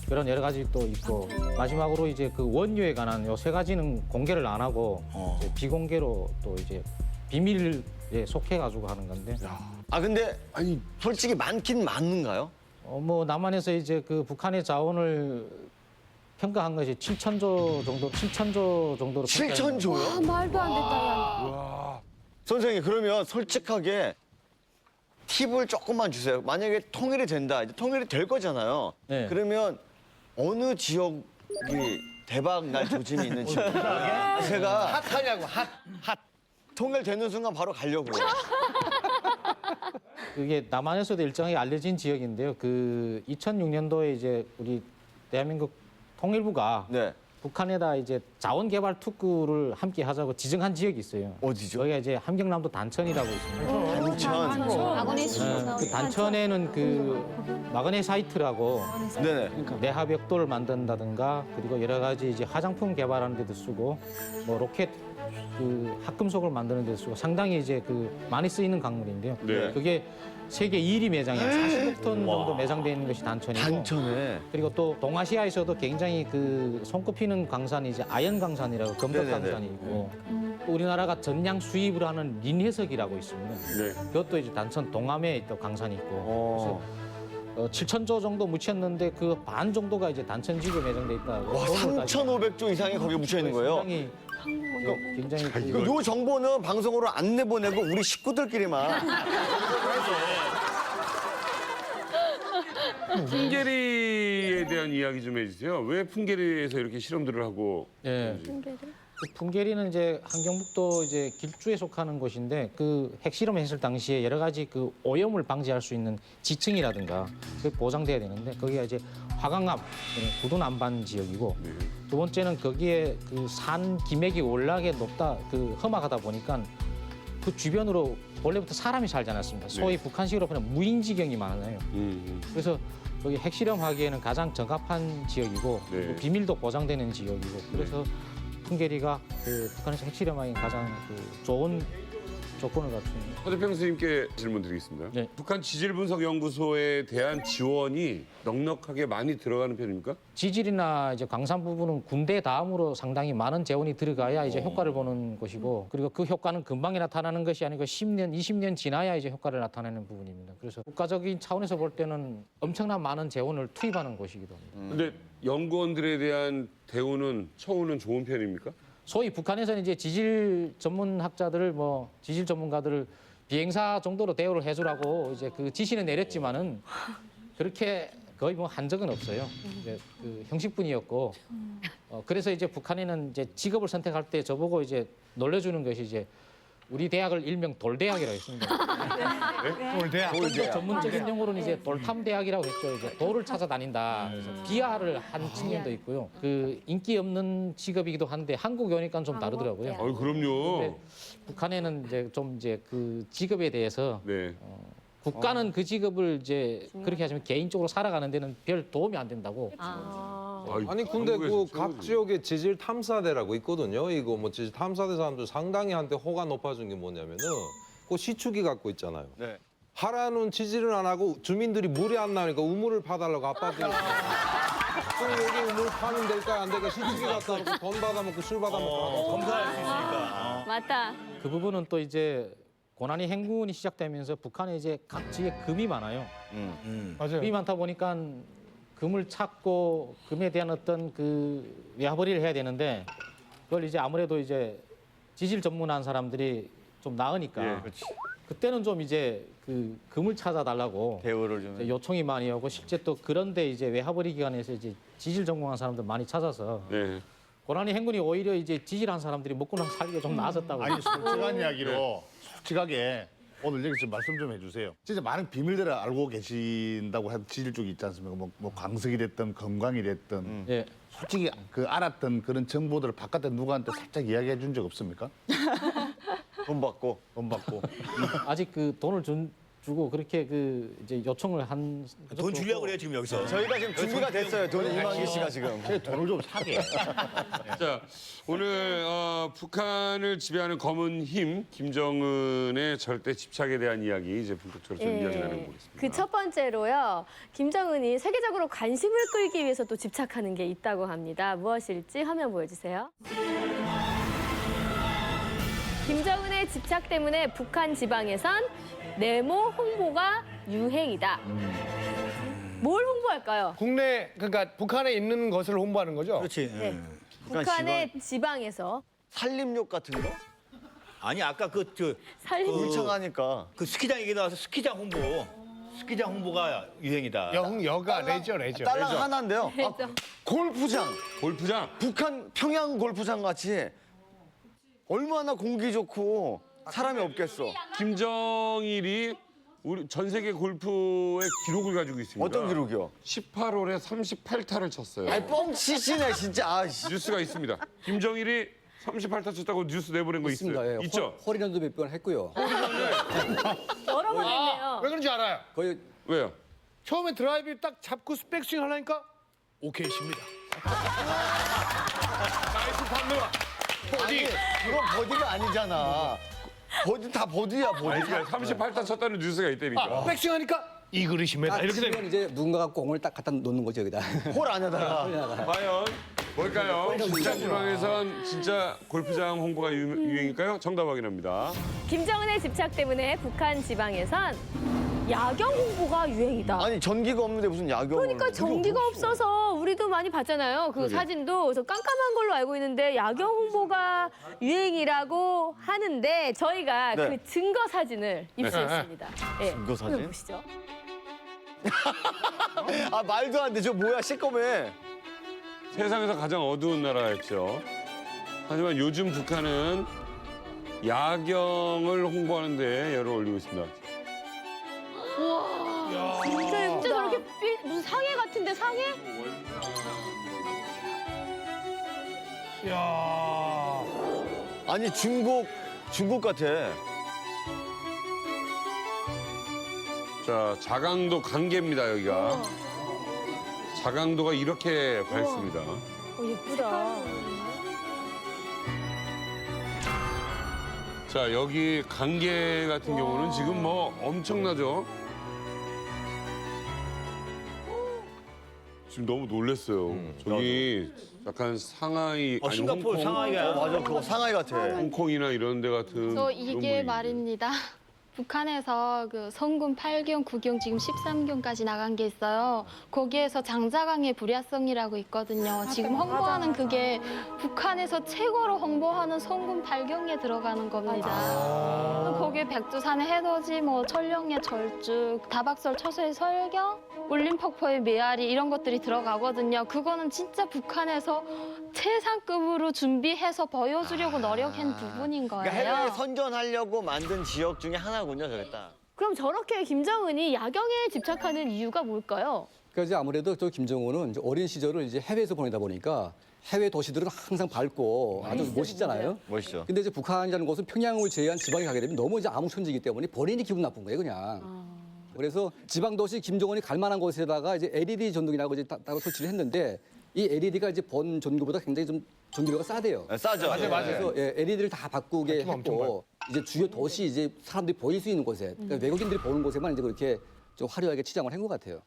S13: 그런 여러 가지 또 있고, 마지막으로 이제 그 원료에 관한 요 세 가지는 공개를 안 하고 이제 비공개로 또 이제 비밀에 속해가지고 하는 건데.
S8: 아 근데 아니 솔직히 많긴 많은가요?
S13: 뭐 남한에서 이제 그 북한의 자원을 평가한 것이 7천조 정도, 7천조 정도로.
S8: 7천조요?
S1: 말도 안 됐다.
S8: 선생님 그러면 솔직하게 팁을 조금만 주세요. 만약에 통일이 된다, 이제 통일이 될 거잖아요.
S13: 네.
S8: 그러면 어느 지역이 대박 날 조짐이 있는지 제가
S9: 핫하냐고 핫.
S8: 통일되는 순간 바로 가려고요.
S13: 그게 남한에서도 일정하게 알려진 지역인데요. 그 2006년도에 이제 우리 대한민국 통일부가 북한에다 이제 자원개발 특구를 함께 하자고 지정한 지역이 있어요.
S8: 어디죠?
S13: 여기가 이제 함경남도 단천이라고 있습니다.
S8: 단천.
S12: 마그네슘.
S13: 그 단천에는 그 마그네 사이트라고 내화벽돌을 만든다든가, 그리고 여러 가지 이제 화장품 개발하는 데도 쓰고, 뭐 로켓 그 합금속을 만드는 데도 쓰고, 상당히 이제 그 많이 쓰이는 강물인데요. 그게 세계 1위 매장이에요. 40억 ton 정도 매장되어 있는 것이 단천이고.
S8: 단천에.
S13: 그리고 또 동아시아에서도 굉장히 그 손꼽히는 강산이 이제 아연 강산이라고, 검덕 강산이 있고, 또 우리나라가 전량 수입을 하는 린해석이라고 있습니다. 그것도 이제 단천 동암에 또 강산이 있고. 그래서 7,000조 정도 묻혔는데 그 반 정도가 이제 단천지구에 매장돼 있다.
S8: 와, 3,500조 이상이 거기에 묻혀 있는 거예요.
S13: 굉장히
S8: 요 정보는 방송으로 안 내보내고 우리 식구들끼리만.
S7: 풍계리에 대한 이야기 좀 해주세요. 왜 풍계리에서 이렇게 실험들을 하고?
S13: 예. 그 풍계리는 이제 함경북도 이제 길주에 속하는 곳인데 그 핵실험 했을 당시에 여러 가지 그 오염을 방지할 수 있는 지층이라든가 그게 보장돼야 되는데 거기가 이제 화강암, 구둔 안반 지역이고 두 번째는 거기에 그 산 기맥이 워낙에 높다, 그 험악하다 보니까 그 주변으로 원래부터 사람이 살지 않았습니다. 소위 북한식으로 보면 무인지경이 많아요. 그래서 거기 핵실험하기에는 가장 적합한 지역이고 그리고 비밀도 보장되는 지역이고 그래서 풍계리가 그 북한에서 핵실험하기엔 가장 그 좋은 조건을 갖춘.
S7: 허재평 선생님께 질문 드리겠습니다.
S13: 네.
S7: 북한 지질분석연구소에 대한 지원이 넉넉하게 많이 들어가는 편입니까?
S13: 지질이나 이제 광산 부분은 군대 다음으로 상당히 많은 재원이 들어가야 이제 효과를 보는 것이고 그리고 그 효과는 금방에 나타나는 것이 아니고 10년, 20년 지나야 이제 효과를 나타내는 부분입니다. 그래서 국가적인 차원에서 볼 때는 엄청난 많은 재원을 투입하는 곳이기도 합니다.
S7: 근데 연구원들에 대한 대우는 처우는 좋은 편입니까?
S13: 소위 북한에서는 이제 지질 전문학자들을 뭐 지질 전문가들을 비행사 정도로 대우를 해주라고 이제 그 지시는 내렸지만은 그렇게 거의 뭐 한 적은 없어요. 이제 그 형식뿐이었고 그래서 이제 북한에는 이제 직업을 선택할 때 저보고 이제 놀려주는 것이 이제 우리 대학을 일명 돌대학이라고 했습니다.
S9: 돌대학.
S13: 좀 전문적인 용어로는 이제 돌탐대학이라고 했죠. 이제 돌을 찾아다닌다. 그래서 비하를 한 측면도 있고요. 그 인기 없는 직업이기도 한데 한국에 오니까 좀 다르더라고요.
S7: 그럼요.
S13: 근데 북한에는 이제 좀 이제 그 직업에 대해서
S7: 네.
S13: 국가는 그 직업을 이제 그렇게 하시면 개인적으로 살아가는 데는 별 도움이 안 된다고.
S2: 아니 근데 그 각 지역에 지질 탐사대라고 있거든요. 이거 뭐 지질 탐사대 사람들 상당히 한테 호가 높아진 게 뭐냐면은 그 시축이 갖고 있잖아요.
S8: 네.
S2: 하라는 지질을 안 하고 주민들이 물이 안 나니까 우물을 파달라고 아빠들이. 그럼 여기 우물 파면 될까 안 될까 시축이 갖다 놓고 돈 받아먹고 술 받아먹고.
S5: 검사할 수 있으니까.
S1: 맞다.
S13: 그 부분은 또 이제 고난이 행군이 시작되면서 북한에 이제 각 지역에 금이 많아요.
S9: 맞아요.
S13: 금이 많다 보니까 금을 찾고 금에 대한 어떤 그 외화벌이를 해야 되는데 그걸 이제 아무래도 이제 지질 전문한 사람들이 좀 나으니까 그때는 좀 이제 그 금을 찾아달라고
S8: 대우를 좀.
S13: 이제 요청이 많이 오고 실제 또 그런데 이제 외화벌이 기관에서 이제 지질 전공한 사람들 많이 찾아서
S7: 네.
S13: 고난이 행군이 오히려 이제 지질한 사람들이 먹고 살기가 좀 나아졌다고.
S10: 아니 솔직한 이야기로 솔직하게 오늘 여기서 말씀 좀 해주세요. 진짜 많은 비밀들을 알고 계신다고 한 지질 쪽이 있지 않습니까? 뭐 광석이 됐든 검광이 됐든
S13: 예.
S10: 솔직히 그 알았던 그런 정보들을 바깥에 누구한테 살짝 이야기해 준 적 없습니까?
S8: 돈 받고.
S10: 돈 받고.
S13: 아직 그 돈을 주고 그렇게 그 이제 요청을 한.
S5: 돈 주려고 그래요 지금 여기서.
S8: 저희가 지금 준비가 됐어요. 돈 이만기 씨가 지금.
S10: 돈을 좀 사게.
S7: 자, 오늘 북한을 지배하는 검은 힘 김정은의 절대 집착에 대한 이야기 이제 본격적으로 좀 이야기 나눠보겠습니다.
S1: 그 첫 번째로요. 김정은이 세계적으로 관심을 끌기 위해서 또 집착하는 게 있다고 합니다. 무엇일지 화면 보여주세요. 김정은의 집착 때문에 북한 지방에선 네모 홍보가 유행이다. 뭘 홍보할까요?
S9: 국내 그러니까 북한에 있는 것을 홍보하는 거죠.
S5: 그렇지.
S1: 네. 북한의 지방에서
S8: 산림욕 같은 거?
S5: 아니 아까
S1: 살림
S8: 울창하니까.
S5: 그 스키장 얘기 나와서 스키장 홍보. 스키장 홍보가 유행이다.
S9: 여가 레저.
S8: 딸랑 하나인데요. 아, 골프장.
S7: 골프장.
S8: 북한 평양 골프장 같이 얼마나 공기 좋고 사람이 없겠어.
S7: 김정일이 우리 전 세계 골프의 기록을 가지고 있습니다.
S8: 어떤 기록이요?
S7: 18홀에 38타를 쳤어요.
S8: 아니 뻥치시네 진짜. 아이씨.
S7: 뉴스가 있습니다. 김정일이 38타 쳤다고 뉴스 내보낸 거
S4: 있습니다.
S7: 있어요.
S4: 예.
S7: 있죠?
S4: 홀인원도 몇 번 했고요.
S1: 여러 번 했네요.
S9: 왜 그런지 알아요?
S4: 거의
S7: 왜요?
S9: 처음에 드라이브 딱 잡고 스백스윙 하려니까 오케이 십니다. 나이스 판노라.
S8: 아니 이건 버디가 아니잖아. 버디 다 버디야 버디.
S7: 아니, 그러니까 38타 쳤다는 뉴스가 있다니까.
S9: 백스윙 하니까 이 그릇입니다. 이렇게 되면
S4: 이제 누군가가 공을 딱 갖다 놓는 거죠 여기다.
S8: 홀 안에다가.
S7: 과연 뭘까요? 진짜 지방에선 진짜 골프장 홍보가 유행일까요? 정답 확인합니다.
S1: 김정은의 집착 때문에 북한 지방에선 야경 홍보가 유행이다.
S8: 아니 전기가 없는데 무슨 야경을.
S1: 그러니까 전기가 없어서 우리도 많이 봤잖아요. 그 사진도. 그래서 깜깜한 걸로 알고 있는데 야경 홍보가 유행이라고 하는데 저희가
S8: 네.
S1: 그 증거 사진을 입수했습니다. 예,
S8: 증거 사진?
S1: 한번 보시죠.
S8: 아 말도 안 돼. 저 뭐야 시꺼매.
S7: 세상에서 가장 어두운 나라였죠. 하지만 요즘 북한은 야경을 홍보하는데 열을 올리고 있습니다.
S1: 진짜 예쁘다. 진짜 저렇게 무슨 상해 같은데 상해?
S9: 야.
S8: 아니 중국 같아.
S7: 자, 자강도 강계입니다, 여기가. 자강도가 이렇게 밝습니다.
S1: 예쁘다.
S7: 자, 여기 강계 같은 경우는 지금 뭐 엄청나죠? 지금 너무 놀랐어요. 저기 약간 상하이, 아니
S5: 싱가포르
S7: 홍콩,
S5: 상하이가.
S8: 맞아 그거 상하이 같아.
S7: 홍콩이나 이런 데 같은.
S12: 저
S7: 그런
S12: 이게
S7: 분위기.
S12: 말입니다. 북한에서 그 성군 8경, 9경, 지금 13경까지 나간 게 있어요. 거기에서 장자강의 불야성이라고 있거든요. 지금 홍보하는 그게 북한에서 최고로 홍보하는 성군 8경에 들어가는 겁니다. 거기에 백두산의 해돋이, 뭐 천령의 절주, 다박설 처소의 설경, 울림폭포의 메아리 이런 것들이 들어가거든요. 그거는 진짜 북한에서 최상급으로 준비해서 보여주려고 노력한 부분인 거예요.
S8: 그러니까 해외에 선전하려고 만든 지역 중에 하나군요, 저게 딱.
S1: 그럼 저렇게 김정은이 야경에 집착하는 이유가 뭘까요?
S4: 그러니까 이제 아무래도 저 김정은은 이제 어린 시절을 이제 해외에서 보내다 보니까 해외 도시들은 항상 밝고 아주 멋있잖아요.
S8: 멋있죠.
S4: 근데 이제 북한이라는 곳은 평양을 제외한 지방에 가게 되면 너무 이제 암흑천지이기 때문에 본인이 기분 나쁜 거예요, 그냥. 그래서 지방 도시 김정은이 갈 만한 곳에다가 이제 LED 전등이라고 이제 따로 설치를 했는데 이 LED가 이제 본 전구보다 굉장히 좀 전기료가 싸대요.
S8: 네, 싸죠.
S9: 맞아요.
S4: 그래서 LED를 다 바꾸게 했고 이제 주요 도시 이제 사람들이 보일 수 있는 곳에 그러니까 외국인들이 보는 곳에만 이제 그렇게 좀 화려하게 치장을 한 것 같아요.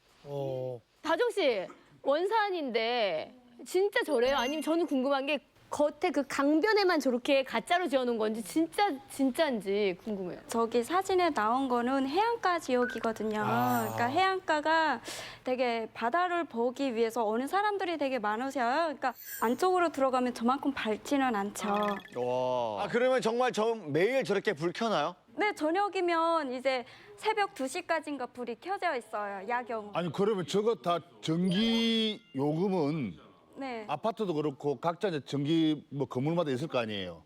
S1: 다정 씨 원산인데 진짜 저래요? 아니면 저는 궁금한 게 겉에 그 강변에만 저렇게 가짜로 지어놓은 건지 진짜인지 궁금해요.
S11: 저기 사진에 나온 거는 해안가 지역이거든요. 그러니까 해안가가 되게 바다를 보기 위해서 오는 사람들이 되게 많으셔요. 그러니까 안쪽으로 들어가면 저만큼 밝지는 않죠.
S8: 와. 아 그러면 정말 매일 저렇게 불 켜나요?
S11: 네, 저녁이면 이제 새벽 2시까지인가 불이 켜져 있어요, 야경.
S10: 아니 그러면 저거 다 전기 요금은
S11: 네.
S10: 아파트도 그렇고 각자 이제 전기 뭐 건물마다 있을 거 아니에요.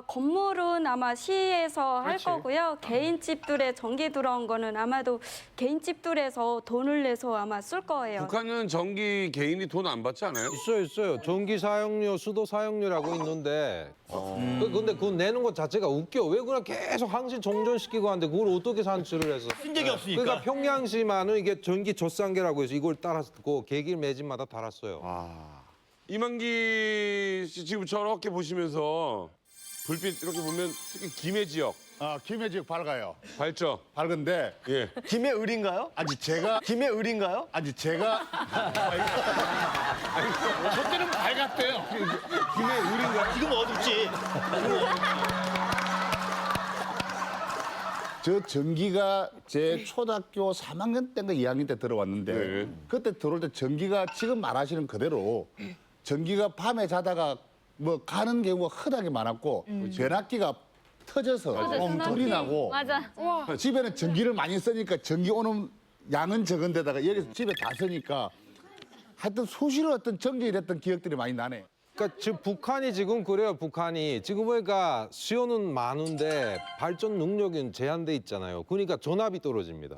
S11: 건물은 아마 시에서 할 거고요. 개인 집들에 전기 들어온 거는 아마도 개인 집들에서 돈을 내서 아마 쓸 거예요.
S7: 북한은 전기 개인이 돈 안 받지 않아요?
S2: 있어요. 전기 사용료, 수도 사용료라고 있는데 근데 그거 내는 것 자체가 웃겨. 왜 그냥 계속 항시 정전시키고 하는데 그걸 어떻게 산출을 해서.
S5: 쓴 적이 없으니까.
S2: 그러니까 평양시만은 이게 전기 젖산계라고 해서 이걸 따랐고 계길 매집마다 달았어요.
S7: 이만기 씨 지금 저렇게 보시면서 불빛 이렇게 보면 특히 김해 지역
S10: 아 김해 지역 밝아요.
S7: 밝죠?
S10: 밝은데
S7: 예.
S8: 김해 을인가요?
S10: 아직 제가
S8: 김해 을인가요?
S10: 아직 제가
S9: 그때는 밝았대요.
S7: 김해 을인가?
S5: 지금 어둡지.
S10: 저 전기가 제 초등학교 3학년 때인가 2학년 때 들어왔는데
S7: 네.
S10: 그때 들어올 때 전기가 지금 말하시는 그대로 전기가 밤에 자다가 뭐 가는 경우가 흔하게 많았고 변압기가 터져서 불이 나고
S1: 맞아.
S10: 집에는 전기를 많이 쓰니까 전기 오는 양은 적은데다가 여기서 집에 다 쓰니까 하여튼 수시로 어떤 정전이 됐던 기억들이 많이 나네.
S2: 그러니까 지금 북한이 지금 그래요. 북한이 지금 보니까 수요는 많은데 발전 능력은 제한돼 있잖아요. 그러니까 전압이 떨어집니다.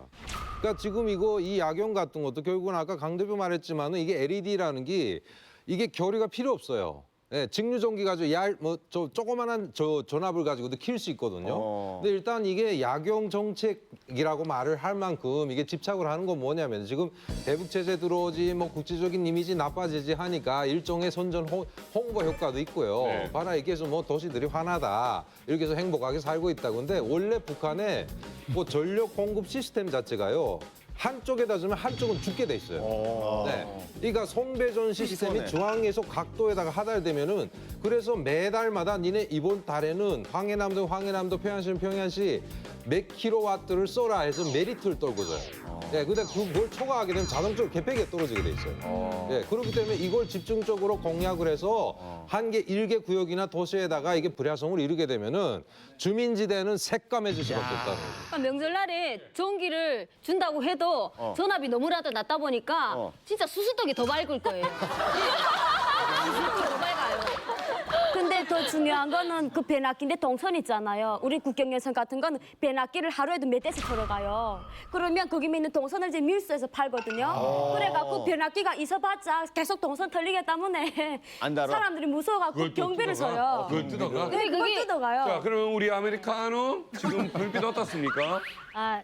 S2: 그러니까 지금 이 야경 같은 것도 결국은 아까 강 대표 말했지만은 이게 LED라는 게 이게 결의가 필요 없어요. 예, 직류전기 가지고 조그만한 전압을 가지고도 킬 수 있거든요. 근데 일단 이게 야경 정책이라고 말을 할 만큼 이게 집착을 하는 건 뭐냐면 지금 대북 제재 들어오지 뭐 국제적인 이미지 나빠지지 하니까 일종의 선전 홍보 효과도 있고요.
S7: 네.
S2: 봐라 이게 해서 뭐 도시들이 화나다 이렇게 해서 행복하게 살고 있다고. 근데 원래 북한의 뭐 전력 공급 시스템 자체가요. 한쪽에다 주면 한쪽은 죽게 돼 있어요. 네. 그러니까 손배전 시스템이 중앙에서 각도에다가 하달되면은 그래서 매달마다 니네 이번 달에는 황해남도 평양시 몇 킬로와트를 써라 해서 메리트를 떨고져요. 네, 근데 그걸 초과하게 되면 자동적으로 개폐기가 떨어지게 돼 있어요. 네, 그렇기 때문에 이걸 집중적으로 공략을 해서 일개 구역이나 도시에다가 이게 불야성을 이루게 되면은 주민지대는 새까매질 수밖에 없다는 거죠.
S1: 그러니까 명절날에 전기를 준다고 해도 전압이 너무나도 낮다 보니까 진짜 수수떡이 더 밝을 거예요. 수수떡이 더 밝아요.
S14: 근데 더 중요한 거는 그 배낚기인데 동선 있잖아요. 우리 국경연선 같은 거는 배낚기를 하루에도 몇 대씩 걸어가요. 그러면 거기에 있는 동선을 이제 밀수해서 팔거든요. 그래갖고 배낚기가 있어봤자 계속 동선 털리기 때문에
S8: 안 달아?
S14: 사람들이 무서워갖고 경비를 서요.
S7: 그걸 뜯어가?
S14: 네, 그걸 뜯어가요.
S7: 자, 그러면 우리 아메리카노 지금 불빛 어떻습니까?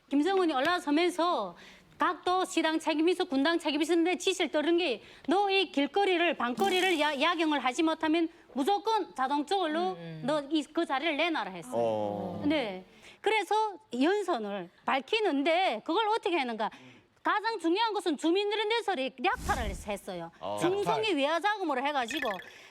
S6: 김정은이 올라서면서 각도 시당 책임이서 군당 책임이었는데 지시를 떠는 게 너 이 길거리를 방거리를 야경을 하지 못하면 무조건 자동적으로 너 그 자리를 내놔라 했어요. 네. 그래서 연선을 밝히는데 그걸 어떻게 했는가? 가장 중요한 것은 주민들의 내설이 약탈을 했어요. 중성이 외화 자금으로 해가지고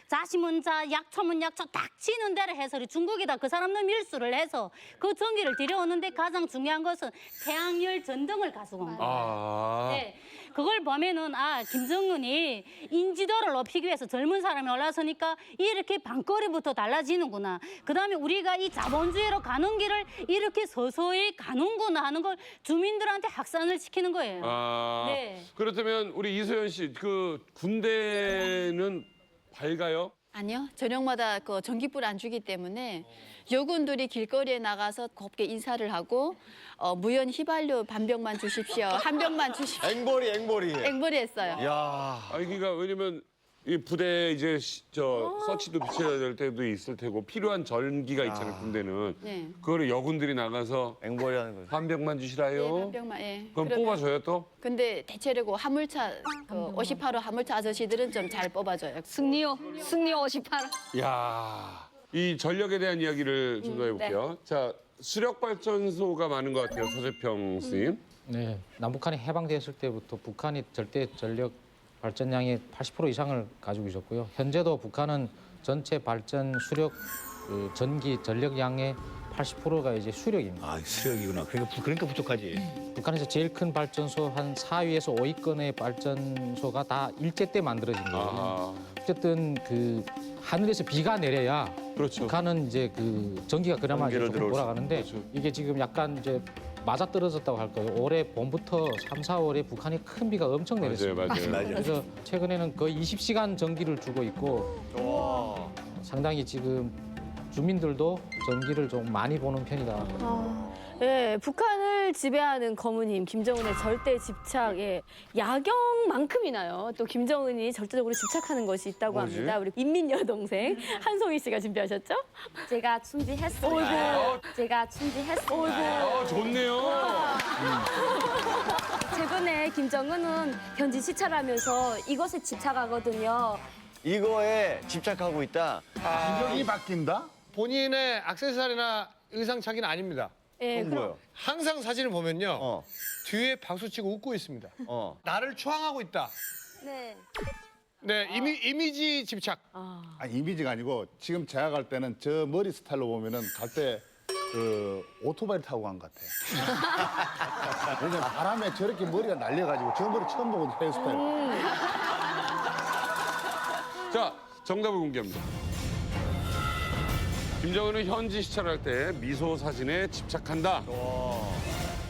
S6: 자시문 자, 약초문 약초 딱 치는 대로 해서 중국에다 그 사람들 밀수를 해서 그 전기를 들여오는데 가장 중요한 것은 태양열 전등을 가지고 온 거예요. 네. 그걸 보면은 김정은이 인지도를 높이기 위해서 젊은 사람이 올라서니까 이렇게 방거리부터 달라지는구나. 그다음에 우리가 이 자본주의로 가는 길을 이렇게 서서히 가는구나 하는 걸 주민들한테 확산을 시키는 거예요. 네.
S7: 그렇다면 우리 이소연 씨, 그 군대는 밝아요?
S15: 아니요. 저녁마다 그 전기불 안 주기 때문에 여군들이 길거리에 나가서 곱게 인사를 하고 무연 휘발유 반병만 주십시오. 한 병만 주십시오. 앵벌이 했어요.
S7: 아니 그러니까 왜냐면 이 부대 이제 서치도 비춰야 될 때도 있을 테고 필요한 전기가 있잖아요. 군대는.
S15: 네.
S7: 그거를 여군들이 나가서
S8: 앵벌이 하는 거죠.
S7: 한 병만 주시라요.
S15: 네, 한 병만. 예.
S7: 그럼
S15: 그러면-
S7: 뽑아줘요 또?
S15: 근데 대체로 화물차 58호 화물차 아저씨들은 좀 잘 뽑아줘요.
S1: 승리호 58.
S7: 야, 이 전력에 대한 이야기를 좀 더 해볼게요. 자, 수력 발전소가 많은 것 같아요, 서재평 스님.
S13: 네, 남북한이 해방됐을 때부터 북한이 절대 전력 발전량의 80% 이상을 가지고 있었고요. 현재도 북한은 전체 발전 수력 전기 전력량의 80%가 이제 수력입니다.
S5: 수력이구나. 그러니까 부족하지.
S13: 북한에서 제일 큰 발전소 한 4위에서 5위권의 발전소가 다 일제 때 만들어진 거예요. 어쨌든 그 하늘에서 비가 내려야
S7: 그렇죠.
S13: 북한은 이제 그 전기가 그나마 이제 조금 돌아가는데 이게 지금 약간 이제 맞아 떨어졌다고 할 거예요. 올해 봄부터 3, 4월에 북한이 큰 비가 엄청 내렸습니다.
S7: 맞아요.
S13: 그래서 최근에는 거의 20시간 전기를 주고 있고 상당히 지금 주민들도 전기를 좀 많이 보는 편이다.
S1: 네, 북한을 지배하는 검은 힘, 김정은의 절대 집착에 야경만큼이나요. 또 김정은이 절대적으로 집착하는 것이 있다고 합니다. 우리 인민 여동생 한송이 씨가 준비하셨죠?
S14: 제가 준비했어요. 제가 준비했어요.
S7: 좋네요.
S14: 최근에 김정은은 현지 시찰하면서 이것에 집착하거든요.
S8: 이거에 집착하고 있다.
S9: 인격이 바뀐다? 본인의 액세서리나 의상착의는 아닙니다.
S1: 예,
S8: 그건 뭐예요?
S9: 항상 사진을 보면요. 뒤에 박수치고 웃고 있습니다. 나를 추앙하고 있다.
S14: 네.
S9: 네, 이미지 집착.
S10: 이미지가 아니고 지금 제가 갈 때는 저 머리 스타일로 보면은 갈 때 그 오토바이를 타고 간 것 같아요. 왜냐면 바람에 저렇게 머리가 날려가지고 저 머리 처음 보거든요, 헤어스타일.
S7: 자, 정답을 공개합니다. 김정은은 현지 시찰할 때 미소 사진에 집착한다.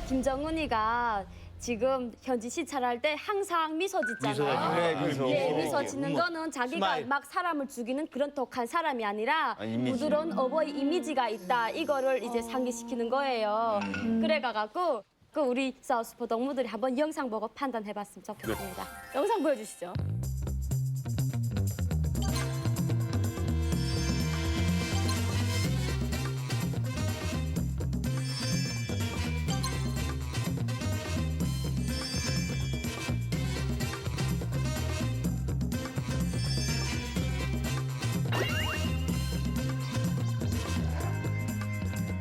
S14: 김정은이가 지금 현지 시찰할 때 항상 미소 짓잖아요.
S8: 미소.
S14: 네, 미소 짓는 거는 자기가
S8: 스마일.
S14: 막 사람을 죽이는 그런 독한 사람이 아니라
S8: 이미지.
S14: 부드러운 어버이 이미지가 있다. 이거를 이제 상기시키는 거예요. 그래가지고 그 우리 사우스포 동무들이 한번 영상 보고 판단해봤으면 좋겠습니다.
S1: 영상 보여주시죠.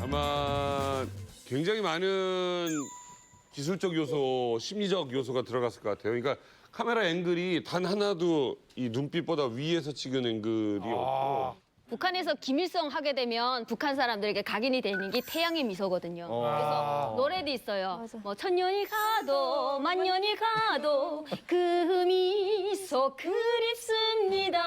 S7: 아마 굉장히 많은 기술적 요소, 심리적 요소가 들어갔을 것 같아요. 그러니까 카메라 앵글이 단 하나도 이 눈빛보다 위에서 찍은 앵글이 없고.
S16: 북한에서 김일성 하게 되면 북한 사람들에게 각인이 되는 게 태양의 미소거든요. 그래서 노래도 있어요. 뭐 천년이 가도 만년이 가도 그 미소 그립습니다.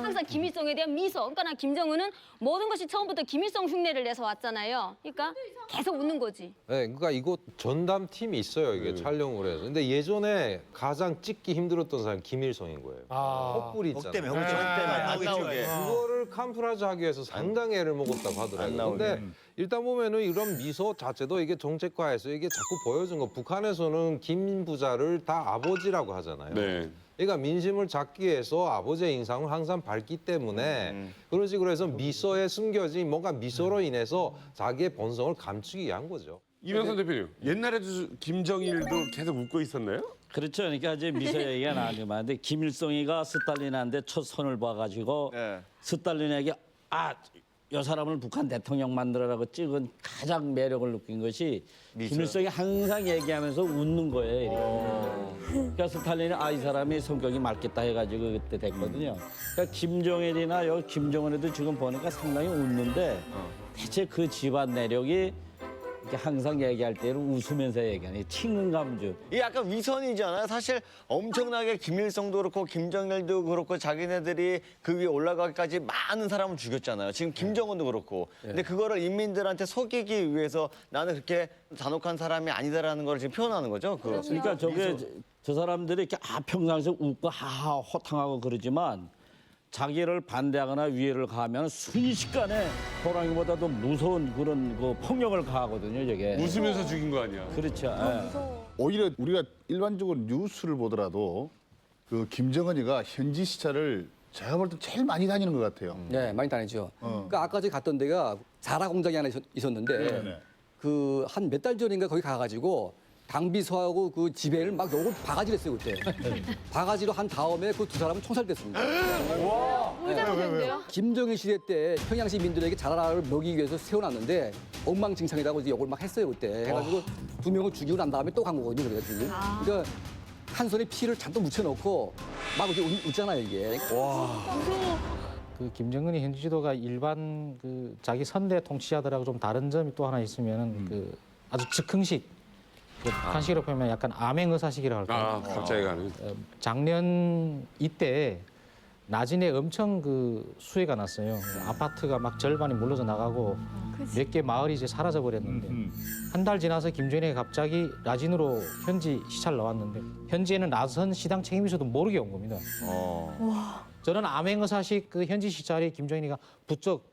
S16: 항상 김일성에 대한 미소. 그러니까 난 김정은은 모든 것이 처음부터 김일성 흉내를 내서 왔잖아요. 그러니까 계속 웃는 거지.
S2: 네, 그러니까 이거 전담 팀이 있어요. 이게 촬영을 해서. 근데 예전에 가장 찍기 힘들었던 사람이 김일성인 거예요. 헛불이 있잖아요.
S5: 혹 때문에 안 나오게.
S2: 그거를 캠프라즈 하기 위해서 상당히 애를 먹었다고 하더라고요. 근데 일단 보면은 이런 미소 자체도 이게 정책화해서 이게 자꾸 보여준 거. 북한에서는 김 부자를 다 아버지라고 하잖아요.
S7: 네.
S2: 그러니까 민심을 잡기 위해서 아버지의 인상을 항상 밝기 때문에 그런 식으로 해서 미소에 숨겨진 뭔가 미소로 인해서 자기의 본성을 감추기 위한 거죠.
S7: 이명선 대표님, 옛날에도 김정일도 계속 웃고 있었나요?
S17: 그렇죠. 그러니까 이제 미소 얘기가 나오지만 근데 김일성이가 스탈린한테 첫 손을 봐가지고 스탈린에게 요 사람을 북한 대통령 만들어라고 찍은 가장 매력을 느낀 것이 김일성이 항상 얘기하면서 웃는 거예요. 이렇게. 그러니까 스탈린이 이 사람이 성격이 맑겠다 해가지고 그때 됐거든요. 그러니까 김정일이나 여기 김정은에도 지금 보니까 상당히 웃는데 대체 그 집안 내력이 이렇게 항상 얘기할 때는 웃으면서 얘기하는 친근감주.
S8: 이게 약간 위선이잖아요. 사실 엄청나게 김일성도 그렇고 김정일도 그렇고 자기네들이 그 위에 올라가기까지 많은 사람을 죽였잖아요. 지금 김정은도 그렇고. 근데 그거를 인민들한테 속이기 위해서 나는 그렇게 잔혹한 사람이 아니다라는 걸 지금 표현하는 거죠.
S17: 그러니까 저 사람들이 이렇게 평상시에 웃고 하하 호탕하고 그러지만 자기를 반대하거나 위해를 가하면 순식간에 호랑이보다도 무서운 그런 폭력을 가하거든요, 저게.
S7: 웃으면서 죽인 거 아니야.
S17: 그렇죠.
S10: 오히려 우리가 일반적으로 뉴스를 보더라도 그 김정은이가 현지 시찰을 제가 볼 때 제일 많이 다니는 것 같아요.
S4: 네, 많이 다니죠. 그러니까 아까 저기 갔던 데가 자라 공장이 하나 있었는데 그 한 몇 달 전인가 거기 가가지고 당비서하고 그 지배를 막 욕을 바가지로 했어요 그때. 바가지로 한 다음에 그 두 사람은 총살됐습니다.
S1: 왜 잘못했는데요?
S4: 김정일 시대 때 평양시 민들에게 자라를 먹이기 위해서 세워놨는데 엉망진창이라고 이제 욕을 막 했어요 그때. 해가지고 두 명을 죽이고 난 다음에 또 간 거거든요 그래가지고. 그러니까 한 손에 피를 잔뜩 묻혀놓고 막 이렇게 웃잖아요 이게.
S13: 그 김정은이 현지 지도가 일반 그 자기 선대 통치자들하고 좀 다른 점이 또 하나 있으면은 그 아주 즉흥식. 그 북한식으로 보면 약간 암행의사식이라고 할까요?
S7: 갑자기 가는.
S13: 작년 이때 나진에 엄청 그 수해가 났어요. 아파트가 막 절반이 물러져 나가고 몇 개 마을이 이제 사라져 버렸는데 한 달 지나서 김정일이 갑자기 나진으로 현지 시찰 나왔는데 현지에는 나선 시당 책임이서도 모르게 온 겁니다. 저는 암행의사식 그 현지 시찰이 김정일이가 부쩍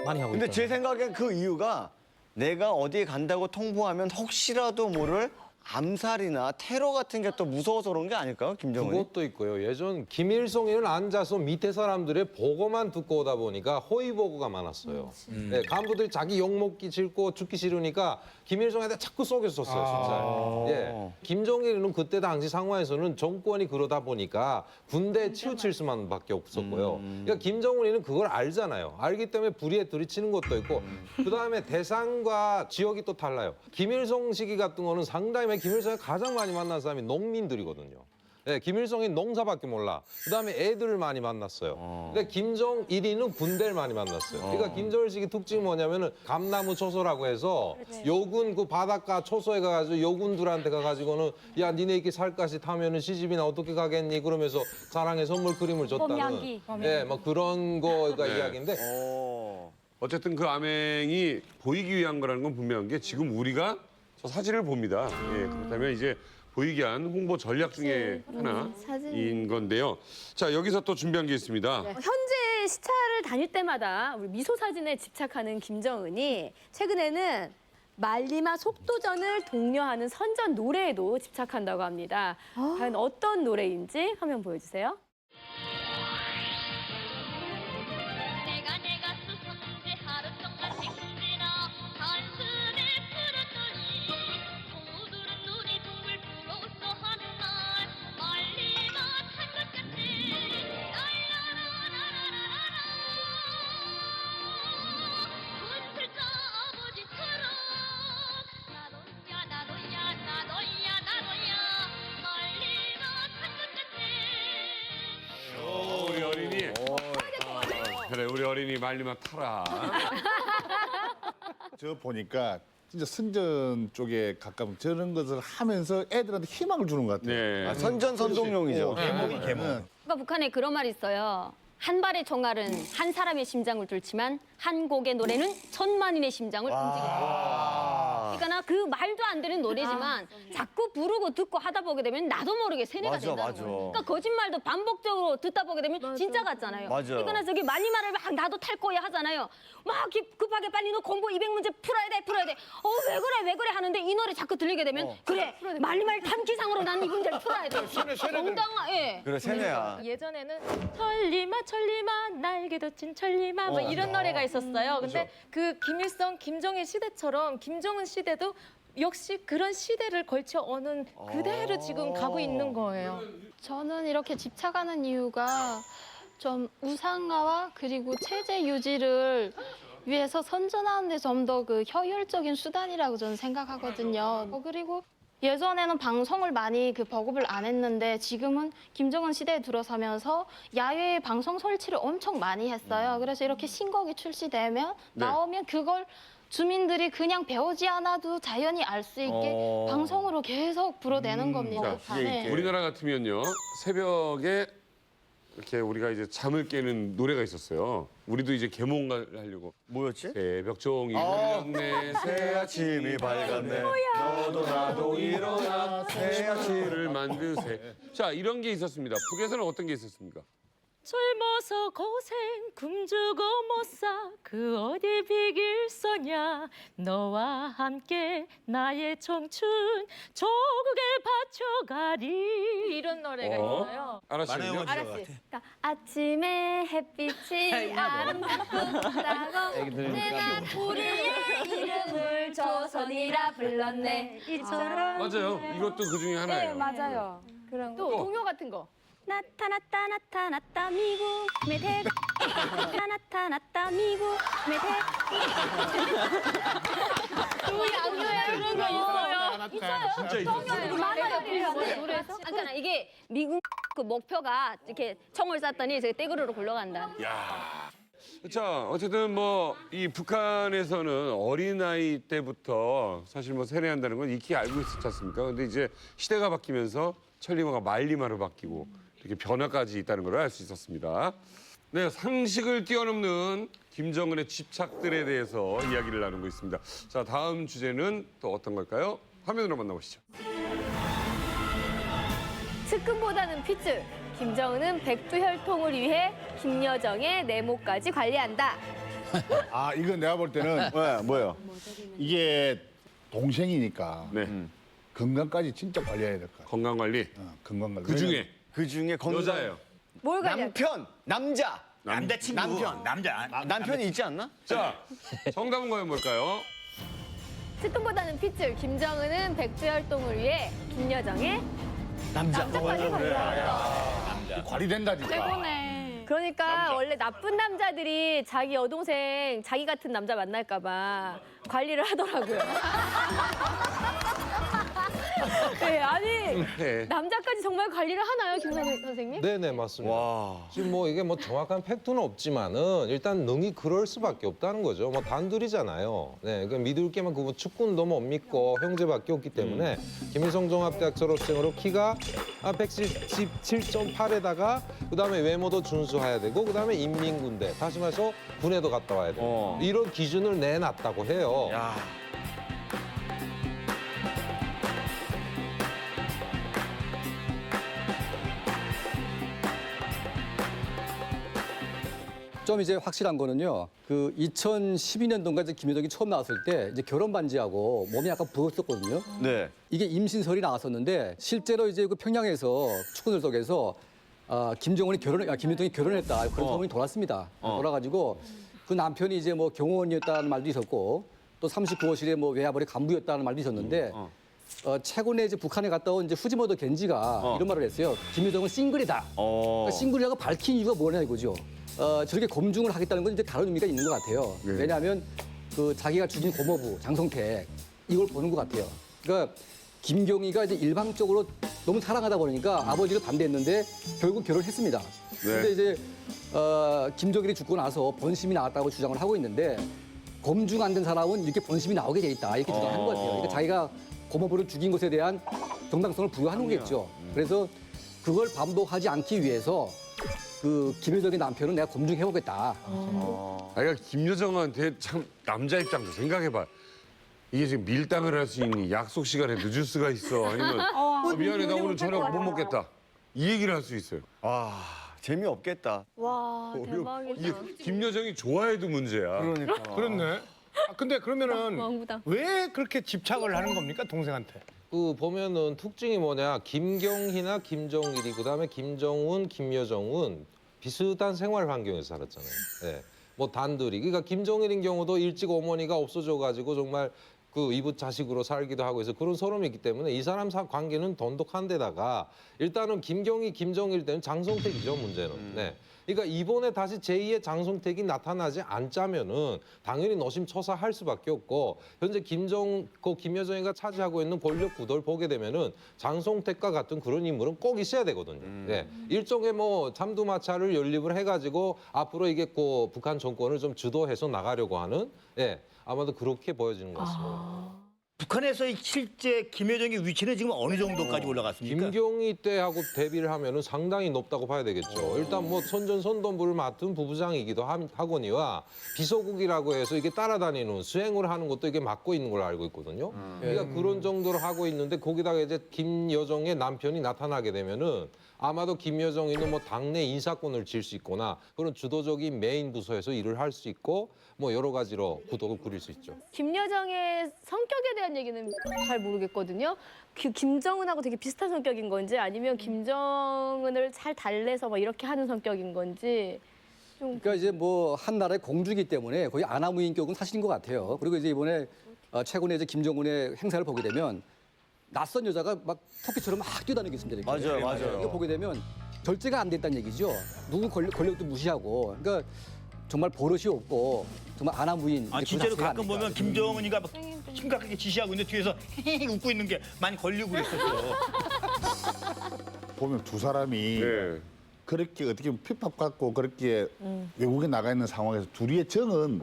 S13: 많이 하고 있다.
S8: 근데 제 생각엔 그 이유가 내가 어디에 간다고 통보하면 혹시라도 모를 암살이나 테러 같은 게 또 무서워서 그런 게 아닐까요, 김정은이?
S2: 그것도 있고요. 예전 김일성이는 앉아서 밑에 사람들의 보고만 듣고 오다 보니까 허위 보고가 많았어요. 네, 간부들이 자기 욕먹기 싫고 죽기 싫으니까 김일성한테 자꾸 속였었어요, 진짜. 예. 김정일은 그때 당시 상황에서는 정권이 그러다 보니까 군대에 치우칠 수만밖에 없었고요. 그러니까 김정은이는 그걸 알잖아요. 알기 때문에 불의에 들이치는 것도 있고 그다음에 대상과 지역이 또 달라요. 김일성 시기 같은 거는 상당히 김일성이 가장 많이 만난 사람이 농민들이거든요. 네, 김일성이 농사밖에 몰라. 그다음에 애들을 많이 만났어요. 근데 김정일이는 군대를 많이 만났어요. 그러니까 김정일 시기 특징이 뭐냐면은 감나무 초소라고 해서 요군 그 바닷가 초소에 가가지고 요군들한테 가가지고는 야 니네 이렇게 살갗이 타면은 시집이나 어떻게 가겠니? 그러면서 사랑의 선물 그림을 줬다는. 네, 뭐 그런 거가 이야기인데.
S7: 어쨌든 그 암행이 보이기 위한 거라는 건 분명한 게 지금 우리가 저 사진을 봅니다. 예, 그렇다면 이제 보이게 한 홍보 전략 중에 하나인 건데요. 자, 여기서 또 준비한 게 있습니다.
S1: 현재 시찰을 다닐 때마다 우리 미소 사진에 집착하는 김정은이 최근에는 말리마 속도전을 독려하는 선전 노래에도 집착한다고 합니다. 과연 어떤 노래인지 화면 보여주세요.
S7: 어린이 말리마 타라.
S10: 저 보니까 진짜 선전 쪽에 가까운 저런 것을 하면서 애들한테 희망을 주는 것 같아요.
S7: 네.
S8: 아, 선전선동용이죠.
S5: 개몽이 개몽.
S16: 그러니까 북한에 그런 말이 있어요. 한 발의 총알은 한 사람의 심장을 뚫지만 한 곡의 노래는 천만인의 심장을 움직인다. 그러니까 나 그 말도 안 되는 노래지만 자꾸 부르고 듣고 하다 보게 되면 나도 모르게 세뇌가
S8: 맞아,
S16: 된다는
S8: 맞아.
S16: 거예요. 그러니까 거짓말도 반복적으로 듣다 보게 되면 진짜 같잖아요.
S8: 맞아.
S16: 그러니까 나 저기 말리말을 막 나도 탈 거야 하잖아요. 막 급하게 빨리 너 공부 200문제 풀어야 돼. 왜 그래 하는데 이 노래 자꾸 들리게 되면 그래 말리말 탄 기상으로 난 이 문제를 풀어야 돼. 정당한 예.
S8: 그래, 세뇌야.
S12: 예전에는 천리마 날개도 친 천리마 뭐 이런 노래가 있었어요. 근데 그 김일성, 김정일 시대처럼 김정은 시대도 역시 그런 시대를 걸쳐 오는 그대로 지금 가고 있는 거예요. 저는 이렇게 집착하는 이유가 좀 우상화와 그리고 체제 유지를 위해서 선전하는 데 좀 더 그 효율적인 수단이라고 저는 생각하거든요. 그리고 예전에는 방송을 많이 그 보급을 안 했는데 지금은 김정은 시대에 들어서면서 야외 방송 설치를 엄청 많이 했어요. 그래서 이렇게 신곡이 출시되면 나오면 그걸 주민들이 그냥 배우지 않아도 자연히 알 수 있게 방송으로 계속 불어대는 겁니다. 네.
S7: 우리나라 같으면요 새벽에 이렇게 우리가 이제 잠을 깨는 노래가 있었어요. 우리도 이제 개몽을 하려고.
S8: 뭐였지?
S7: 새벽 종이 울렸네 새 아침이 밝았네 너도 나도 일어나 새 아침을 만드세. 자 이런 게 있었습니다. 북에서는 어떤 게 있었습니까?
S12: 젊어서 고생 굶주고 못 사 그 어디 비길서냐 너와 함께 나의 청춘 조국에 바쳐가리 이런 노래가 있어요.
S7: 알았어요.
S11: 그러니까 아침에 햇빛이 아름답다고 내가 우리의 이름을 조선이라 불렀네 이처럼.
S7: 맞아요. 이것도 그 중에 하나예요.
S11: 맞아요. 그런 거.
S12: 또 동요 같은 거.
S11: 나타났다 미국 매대 나타났다 미국 매대
S16: 우리 악녀야 그런 거 있어요.
S7: 진짜 있었어요.
S16: 많아요. 노래에서. 그러니까 이게 미국 그 목표가 이렇게 총을 쐈더니 저기 떼구르로 굴러간다.
S7: 자, 어쨌든 뭐 이 북한에서는 어린아이 때부터 사실 뭐 세뇌한다는 건 익히 알고 있었지 않습니까? 근데 이제 시대가 바뀌면서 천리마가 말리마로 바뀌고 이렇게 변화까지 있다는 걸 알 수 있었습니다. 네, 상식을 뛰어넘는 김정은의 집착들에 대해서 이야기를 나누고 있습니다. 자, 다음 주제는 또 어떤 걸까요? 화면으로 만나보시죠.
S1: 측근보다는 핏줄. 김정은은 백두혈통을 위해 김여정의 내모까지 관리한다.
S10: 아, 이건 내가 볼 때는
S8: 뭐예요?
S10: 이게 동생이니까
S7: 네,
S10: 건강까지 진짜 관리해야 될 것 같아요.
S7: 건강 관리.
S10: 건강 관리.
S7: 그 중에
S8: 건강.
S1: 뭘 관리?
S8: 남편, 남자.
S5: 남자친구. 남자.
S8: 남편이 있지 않나?
S7: 자, 정답은 과연 뭘까요?
S1: 측근보다는 핏줄. 김정은은 백두혈통을 위해 김여정의 남자까지 관리한다.
S10: 관리된다 진짜.
S12: 최고네.
S1: 그러니까 원래 나쁜 남자들이 자기 여동생 자기 같은 남자 만날까 봐 관리를 하더라고요. 네, 아니
S2: 네.
S1: 남자까지 정말 관리를 하나요, 김선생 선생님?
S2: 네네 맞습니다. 지금 뭐 이게 뭐 정확한 팩트는 없지만은 일단 능이 그럴 수밖에 없다는 거죠. 뭐 단둘이잖아요. 네, 그 믿을 게만 그거 축구도 못 믿고 형제밖에 없기 때문에 김일성 종합대학 졸업생으로 키가 117.8에다가 그다음에 외모도 준수해야 되고 그다음에 인민군대 다시 말해서 군에도 갔다 와야 돼요. 이런 기준을 내놨다고 해요.
S4: 좀 이제 확실한 거는요. 그 2012년도인가 이제 김여정이 처음 나왔을 때 이제 결혼 반지하고 몸이 약간 부었었거든요.
S8: 네.
S4: 이게 임신설이 나왔었는데 실제로 이제 그 평양에서 축구들 속에서 김정은이 김여정이 결혼했다 그런 소문이 돌았습니다. 돌아가지고 그 남편이 이제 뭐 경호원이었다는 말도 있었고 또 39호실의 뭐 외화벌의 간부였다는 말도 있었는데 최근에 이제 북한에 갔다 온 이제 후지모토 겐지가 이런 말을 했어요. 김여정은 싱글이다. 그러니까 싱글이라고 밝힌 이유가 뭐냐 이거죠. 저렇게 검증을 하겠다는 건 이제 다른 의미가 있는 것 같아요. 왜냐하면 그 자기가 죽인 고모부 장성택 이걸 보는 것 같아요. 그러니까 김경희가 이제 일방적으로 너무 사랑하다 보니까 아버지가 반대했는데 결국 결혼했습니다. 근데 이제 김정일이 죽고 나서 번심이 나왔다고 주장을 하고 있는데 검증 안 된 사람은 이렇게 번심이 나오게 돼 있다 이렇게 주장하는 것 같아요. 그러니까 자기가 고모부를 죽인 것에 대한 정당성을 부여하는 거겠죠. 그래서 그걸 반복하지 않기 위해서 그 김여정의 남편은 내가 검증해보겠다.
S7: 그러니까 김여정한테 참 남자 입장도 생각해봐. 이게 지금 밀당을 할 수 있니? 약속 시간에 늦을 수가 있어. 아니면 미안해 나 오늘 저녁 못 먹겠다. 이 얘기를 할 수 있어요.
S8: 재미없겠다.
S1: 와, 대박이다.
S7: 이게 김여정이 좋아해도 문제야.
S9: 그러니까. 그렇네. 근데 그러면은 왜 그렇게 집착을 하는 겁니까 동생한테?
S2: 그 보면은 특징이 뭐냐 김경희나 김정일이 그다음에 김정은, 김여정은 비슷한 생활 환경에서 살았잖아요. 예. 뭐 단둘이 그러니까 김정일인 경우도 일찍 어머니가 없어져가지고 정말 그 이웃 자식으로 살기도 하고 해서 그런 서름이 있기 때문에 이 사람 관계는 돈독한데다가 일단은 김경희, 김정일 때는 장성택이죠 문제는. 네. 그러니까 이번에 다시 제2의 장성택이 나타나지 않자면은 당연히 노심초사할 수밖에 없고 현재 김여정이가 차지하고 있는 권력 구도를 보게 되면은 장성택과 같은 그런 인물은 꼭 있어야 되거든요. 네. 일종의 뭐 잠두마차를 연립을 해가지고 앞으로 이게 그 북한 정권을 좀 주도해서 나가려고 하는 예. 아마도 그렇게 보여지는 것 같습니다.
S5: 북한에서의 실제 김여정의 위치는 지금 어느 정도까지 올라갔습니까?
S2: 김경희 때하고 대비를 하면은 상당히 높다고 봐야 되겠죠. 일단 뭐 선전선동부를 맡은 부부장이기도 하거니와 비서국이라고 해서 이게 따라다니는 수행을 하는 것도 이게 맡고 있는 걸로 알고 있거든요. 그러니까 그런 정도로 하고 있는데 거기다가 이제 김여정의 남편이 나타나게 되면은 아마도 김여정이는 뭐 당내 인사권을 질 수 있거나 그런 주도적인 메인 부서에서 일을 할 수 있고 뭐 여러 가지로 구독을 꾸릴 수 있죠.
S1: 김여정의 성격에 대한 얘기는 잘 모르겠거든요. 김정은하고 되게 비슷한 성격인 건지 아니면 김정은을 잘 달래서 뭐 이렇게 하는 성격인 건지.
S4: 그러니까 이제 뭐 한 나라의 공주이기 때문에 거의 아나무인격은 사실인 것 같아요. 그리고 이제 이번에 최근에 이제 김정은의 행사를 보게 되면 낯선 여자가 막 토끼처럼 막 뛰어다니고 있습니다. 이렇게.
S8: 맞아요.
S4: 이거 보게 되면 절제가 안 됐다는 얘기죠. 누구 권력도 무시하고. 그러니까 정말 버릇이 없고 정말 아나무인.
S5: 진짜로 가끔 보면 김정은이가 막 심각하게 지시하고 있는데 뒤에서 웃고 있는 게 많이 걸리고 그랬었어.
S10: 보면 두 사람이 그렇게 어떻게 보면 핍박받고 그렇게 외국에 나가 있는 상황에서 둘이의 정은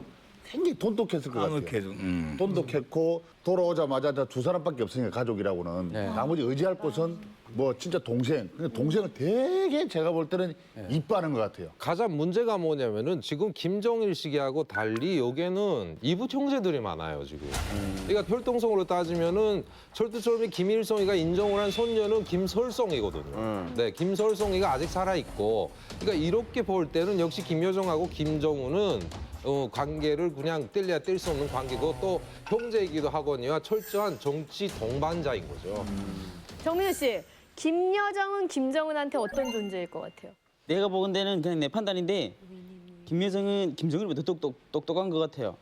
S10: 굉장히 돈독했을 것 같아요. 돈독했고 돌아오자마자 두 사람밖에 없으니까 가족이라고는 나머지 의지할 곳은 뭐 진짜 동생. 근데 동생은 되게 제가 볼 때는 이뻐하는 것 같아요.
S2: 가장 문제가 뭐냐면은 지금 김정일 시기하고 달리 여기에는 이북 형제들이 많아요 지금. 그러니까 혈통성으로 따지면은 철두철미 김일성이가 인정을 한 손녀는 김설성이거든요. 네, 김설성이가 아직 살아 있고. 그러니까 이렇게 볼 때는 역시 김여정하고 김정은은 관계를 그냥 뗄래야 뗄 수 없는 관계고 또 형제이기도 하거니와 철저한 정치 동반자인 거죠.
S1: 정민우 씨, 김여정은 김정은한테 어떤 존재일 것 같아요?
S18: 내가 보건대는 그냥 내 판단인데 김여정은 김정은보다 똑똑한 것 같아요.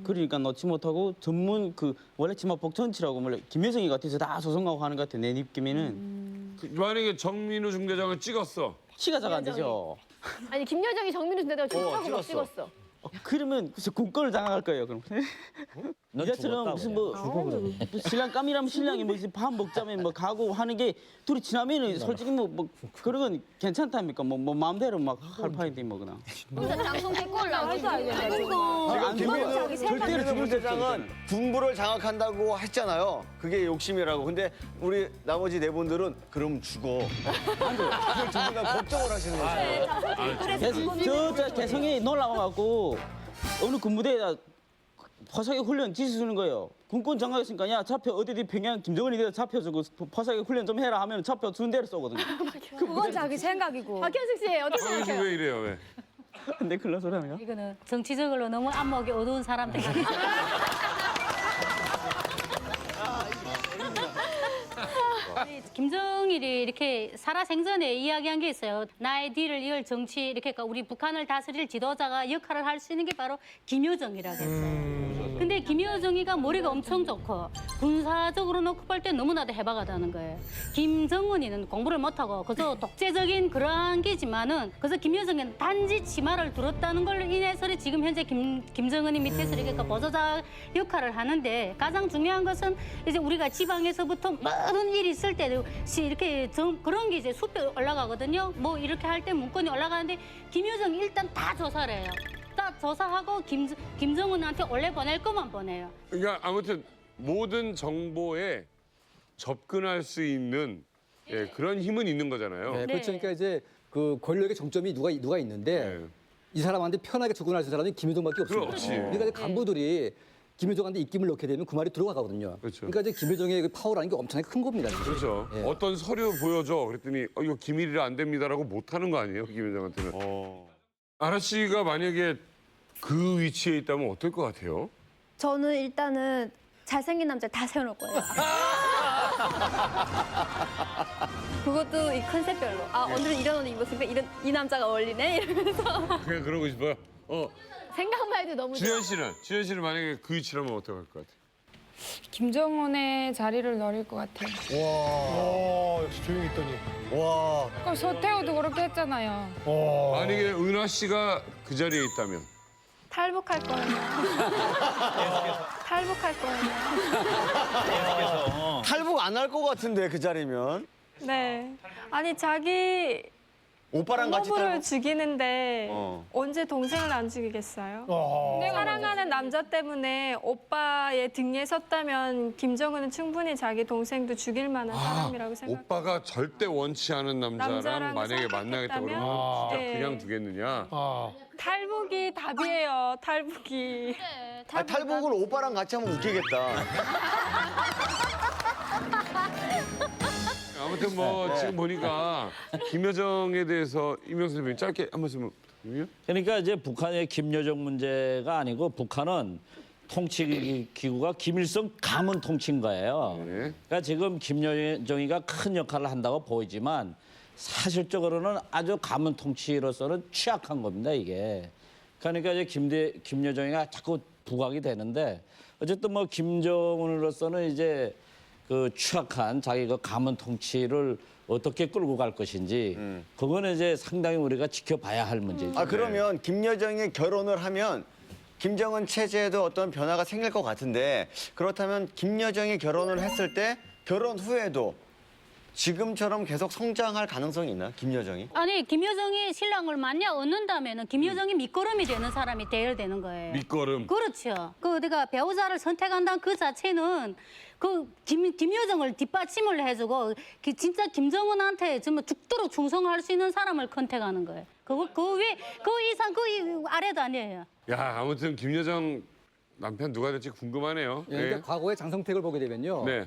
S18: 그러니까 넣지 못하고 전문 원래 치마 복천치라고 원래 김여정이 같아서 다 조성하고 하는 것 같아 내 느낌에는.
S7: 만약에 정민우 중대장을 찍었어.
S18: 시가자가 안 되죠.
S1: 아니 김여정이 정민우 중대장을 좋다고 막 찍었어.
S18: 그러면 글쎄 군권을 당할 거예요. 그럼. 이자처럼 무슨 뭐 신랑 까미라면 신랑이 뭐 밥 먹자면 뭐 가고 하는 게 둘이 지나면은 솔직히 뭐 그런 건 괜찮답니까? 뭐 마음대로 막 할 파인데 뭐 그냥.
S16: 장성택 꼴 나오지.
S8: 지금 김민우 부대장은 군부를 장악한다고 했잖아요. 그게 욕심이라고. 근데 우리 나머지 네 분들은 그럼 죽어. 그걸 누군가 걱정을 하시는 거죠.
S18: 저 개성이 놀라워갖고 어느 군부대에다 포사격 훈련 지시주는 거예요. 군권 장악했으니까 야 잡혀 어디든 평양 김정은이 돼서 잡혀주고 포사격 훈련 좀 해라 하면 잡혀주는 대로 쏘거든요.
S14: 그건 자기 생각이고.
S1: 박현숙 씨 어떻게
S7: 박현숙
S1: 생각해요?
S7: 왜 이래요 왜?
S18: 근데 그런 소리 하면
S6: 이거는 정치적으로 너무 안목이 어두운 사람들 같아요. 김정일이 이렇게 살아생전에 이야기한 게 있어요. 나의 뒤를 이을 정치 이렇게 우리 북한을 다스릴 지도자가 역할을 할 수 있는 게 바로 김여정이라고 했어요. 근데 김여정이가 머리가 엄청 좋고 군사적으로 놓고 볼 때 너무나도 해박하다는 거예요. 김정은이는 공부를 못하고 그래서 독재적인 그러한 게지만은 그래서 김여정이는 단지 치마를 들었다는 걸로 인해서 지금 현재 김정은이 밑에서 이렇게 보조자 역할을 하는데 가장 중요한 것은 이제 우리가 지방에서부터 모든 일이 있을 때 이렇게 그런 게 이제 숲에 올라가거든요. 뭐 이렇게 할 때 문건이 올라가는데 김여정이 일단 다 조사를 해요. 다 조사하고 김정은한테 원래 보낼 것만 보내요.
S7: 그러니까 아무튼 모든 정보에 접근할 수 있는 그런 힘은 있는 거잖아요.
S4: 네, 그렇죠. 그러니까 이제 그 권력의 정점이 누가 있는데 이 사람한테 편하게 접근할 수 있는 사람이 김여정밖에 없습니다.
S7: 그렇지.
S4: 그러니까 이제 간부들이 김여정한테 입김을 넣게 되면 그 말이 들어가거든요.
S7: 그렇죠.
S4: 그러니까 이제 김여정의 그 파워라는 게 엄청나게 큰 겁니다. 지금.
S7: 그렇죠.
S4: 예.
S7: 어떤 서류 보여줘. 그랬더니 이거 기밀이라 안 됩니다라고 못하는 거 아니에요, 김여정한테는. 아라 씨가 만약에 그 위치에 있다면 어떨 것 같아요?
S12: 저는 일단은 잘생긴 남자 다 세워놓을 거예요. 그것도 이 컨셉별로. 아 오늘은 이런 옷 입었으니까 이 남자가 어울리네 이러면서
S7: 그냥 그러고 싶어요.
S12: 생각만 해도 너무 좋아.
S7: 주현 씨는 만약에 그 위치라면 어떡할 것 같아요?
S3: 김정은의 자리를 노릴 것 같아요.
S9: 와, 역시 조용히 있더니. 와.
S3: 그럼 서태후도 그렇게 했잖아요.
S7: 만약에 은하 씨가 그 자리에 있다면
S12: 탈북할 거예요. 탈북할 거예요.
S8: 탈북 안 할 것 같은데 그 자리면.
S19: 네. 아니 자기
S8: 오빠랑 같이
S19: 부모를
S8: 탈북.
S19: 죽이는데 언제 동생을 안 죽이겠어요? 사랑하는 남자 때문에 오빠의 등에 섰다면 김정은은 충분히 자기 동생도 죽일 만한 사람이라고 생각해요.
S7: 오빠가 절대 원치 않은 남자랑
S19: 남자랑
S7: 만약에 만나겠다 그러면 진짜
S19: 네.
S7: 그냥 두겠느냐?
S19: 탈북이 답이에요. 탈북이.
S8: 탈북을 오빠랑 같이 하면 웃기겠다.
S7: 아무튼 뭐
S8: 네.
S7: 지금 보니까 김여정에 대해서 이명수 선생님 짧게 한 말씀 부탁드려요.
S17: 그러니까 이제 북한의 김여정 문제가 아니고 북한은 통치 기구가 김일성 가문 통치인 거예요. 그러니까 지금 김여정이가 큰 역할을 한다고 보이지만 사실적으로는 아주 가문 통치로서는 취약한 겁니다, 이게. 그러니까 이제 김여정이가 자꾸 부각이 되는데 어쨌든 뭐 김정은으로서는 이제 그 취약한 자기 그 가문 통치를 어떻게 끌고 갈 것인지 그거는 이제 상당히 우리가 지켜봐야 할 문제죠.
S8: 아 그러면 김여정이 결혼을 하면 김정은 체제에도 어떤 변화가 생길 것 같은데 그렇다면 김여정이 결혼을 했을 때 결혼 후에도 지금처럼 계속 성장할 가능성이 있나? 김여정이?
S6: 아니 김여정이 신랑을 만약 얻는다면은 김여정이 밑거름이 되는 사람이 돼야 되는 거예요.
S7: 밑거름.
S6: 그렇죠. 그 내가 배우자를 선택한다는 그 자체는 그 김여정을 뒷받침을 해주고 진짜 김정은한테 정말 죽도록 충성할 수 있는 사람을 선택하는 거예요. 그 이상 그 아래도 아니에요.
S7: 야 아무튼 김여정 남편 누가 될지 궁금하네요.
S4: 예, 그러니까
S7: 예.
S4: 과거의 장성택을 보게 되면요.
S7: 네.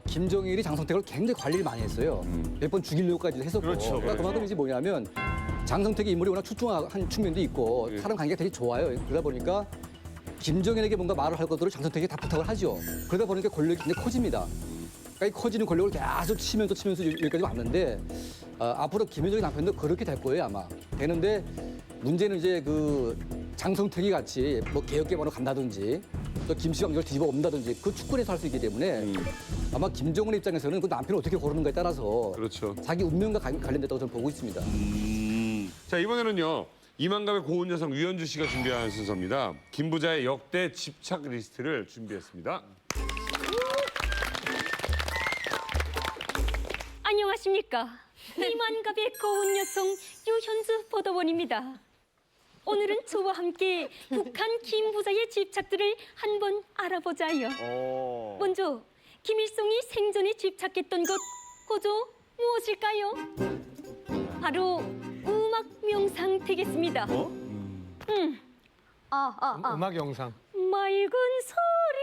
S4: 김정일이 장성택을 굉장히 관리를 많이 했어요. 몇 번 죽이려고까지도 했었고.
S8: 그렇죠.
S4: 그러니까 그만큼 이제 뭐냐면 장성택의 인물이 워낙 출중한 측면도 있고 사람 관계가 되게 좋아요. 그러다 보니까 김정일에게 뭔가 말을 할 것들을 장성택이 다 부탁을 하죠. 그러다 보니까 권력이 굉장히 커집니다. 그러니까 이 커지는 권력을 계속 치면서 여기까지 왔는데 앞으로 김여정의 남편도 그렇게 될 거예요 아마. 되는데 문제는 이제 그 장성택이 같이 뭐 개혁 개방으로 간다든지 또 김씨왕조를 뒤집어 엎는다든지 그 축구에서 할 수 있기 때문에 아마 김정은의 입장에서는 그 남편을 어떻게 고르는가에 따라서
S7: 그렇죠.
S4: 자기 운명과 관련됐다고 저는 보고 있습니다.
S7: 자 이번에는요 이만갑의 고운 여성 유현주 씨가 준비한 순서입니다. 김 부자의 역대 집착 리스트를 준비했습니다.
S16: 안녕하십니까. 이만갑의 고운 여성 유현주 보도원입니다. 오늘은 저와 함께 북한 김 부자의 집착들을 한번 알아보자요. 먼저 김일성이 생전에 집착했던 것 고조 무엇일까요? 바로 음악 명상 되겠습니다.
S9: 음악 영상.
S16: 맑은 소리,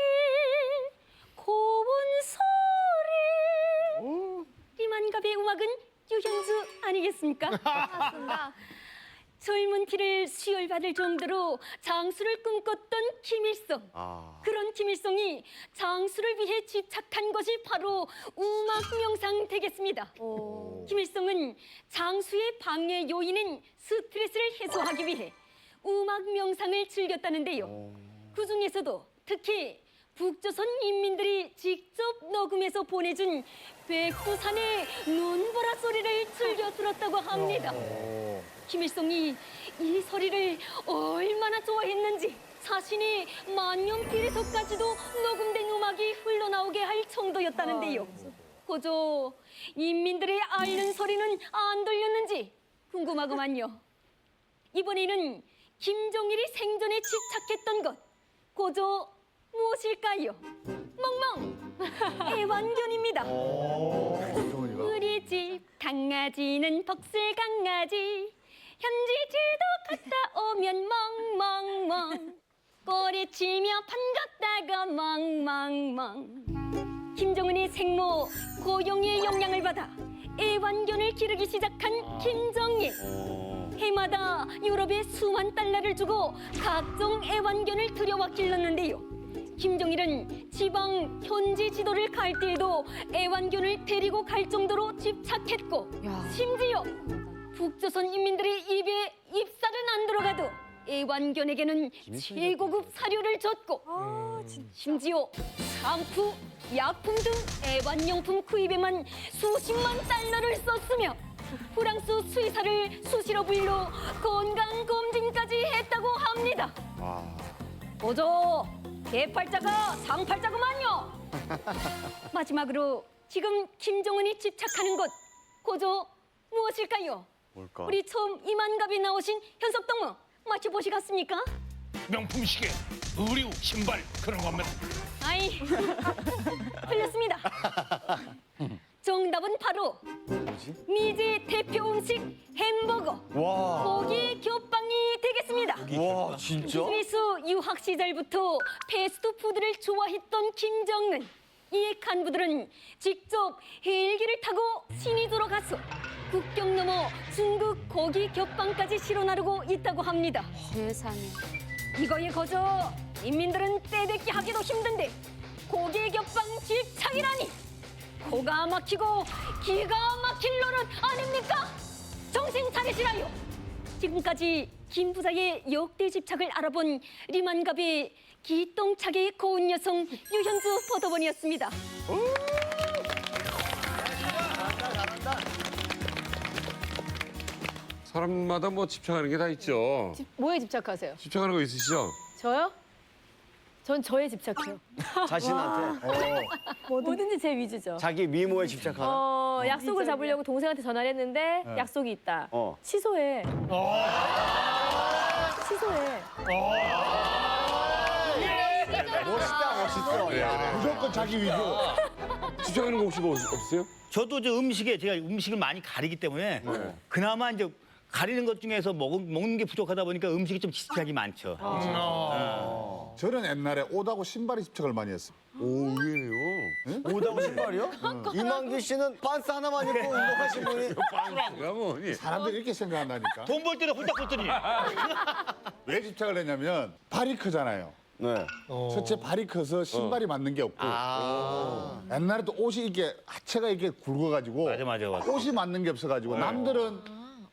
S16: 고운 소리. 이만갑의 음악은 유현주 아니겠습니까? 맞습니다. 젊은 피를 수혈받을 정도로 장수를 꿈꿨던 김일성. 그런 김일성이 장수를 위해 집착한 것이 바로 음악 명상 되겠습니다. 김일성은 장수의 방해 요인인 스트레스를 해소하기 위해 음악 명상을 즐겼다는데요. 그중에서도 특히 북조선 인민들이 직접 녹음해서 보내준 백두산의 눈보라 소리를 즐겨 들었다고 합니다. 김일성이 이 소리를 얼마나 좋아했는지 자신이 만년필에서까지도 녹음된 음악이 흘러나오게 할 정도였다는데요. 고조 인민들의 앓는 소리는 안 들렸는지 궁금하구만요. 이번에는 김종일이 생전에 집착했던 것 고조 무엇일까요? 멍멍 애완견입니다. 우리 집 강아지는 벅슬 강아지 현지지도 갔다 오면 멍멍멍 꼬리치며 반갑다고 멍멍멍. 김정은의 생모 고용의 영향을 받아 애완견을 기르기 시작한 김정일. 해마다 유럽에 수만 달러를 주고 각종 애완견을 들여와 길렀는데요. 김정일은 지방 현지 지도를 갈 때에도 애완견을 데리고 갈 정도로 집착했고 심지어 북조선 인민들의 입에 잎살은 안 들어가도 애완견에게는 최고급 사료를 줬고 심지어 샴푸, 약품 등 애완용품 구입에만 수십만 달러를 썼으며 프랑스 수의사를 수시로 불러 건강검진까지 했다고 합니다. 고조, 개팔자가 상팔자구만요. 마지막으로 지금 김정은이 집착하는 것 고조 무엇일까요?
S8: 뭘까?
S16: 우리 처음 이만갑에 나오신 현석동무 맞춰보시겠습니까?
S9: 명품 시계, 의류, 신발 그런 겁니다.
S16: 아이, 틀렸습니다. 정답은 바로 미제 대표 음식 햄버거,
S8: 와.
S16: 고기 겹빵이 되겠습니다.
S8: 와, 진짜?
S16: 스위스 유학 시절부터 패스트푸드를 좋아했던 김정은. 이 간부들은 직접 헬기를 타고 신의도로 가서 국경 넘어 중국 고기 겹빵까지 실어 나르고 있다고 합니다.
S14: 세상에.
S16: 이거에 거저 인민들은 떼대기 하기도 힘든데 고기 겹빵 집착이라니 코가 막히고 기가 막힐 노릇 아닙니까? 정신 차리시라요. 지금까지 김 부자의 역대 집착을 알아본 리만갑의 기똥차게 고운 여성 유현주 포도원이었습니다.
S7: 사람마다 뭐 집착하는 게 다 있죠.
S1: 뭐에 집착하세요?
S7: 집착하는 거 있으시죠?
S1: 저요? 전 저에 집착해요.
S8: 자신한테.
S1: 뭐든지 제 위주죠.
S8: 자기 미모에 집착하는.
S1: 약속을 잡으려고 동생한테 전화를 했는데 약속이 있다. 취소해. 취소해.
S8: 멋있다.
S7: 야.
S10: 무조건 자기 위주.
S7: 집착하는 거 혹시 뭐 없으세요?
S5: 저도 이제 음식에 제가 음식을 많이 가리기 때문에 그나마 이제 가리는 것 중에서 먹는 게 부족하다 보니까 음식이 좀 집착이 많죠.
S10: 저는 옛날에 옷하고 신발에 집착을 많이 했어요.
S7: 오, 의외네요.
S8: 옷하고 신발이요? 이만기 씨는 반스 하나만 입고 운동하신 분이.
S7: 빤스가 뭐니?
S10: 사람들이 이렇게 생각한다니까.
S5: 돈 벌 때는 홀딱 벗더니.
S10: 왜 집착을 했냐면 발이 크잖아요.
S8: 네.
S10: 첫째 발이 커서 신발이 맞는 게 없고 옛날에 또 옷이 이렇게 하체가 이렇게 굵어가지고
S5: 맞아.
S10: 옷이 맞는 게 없어가지고 남들은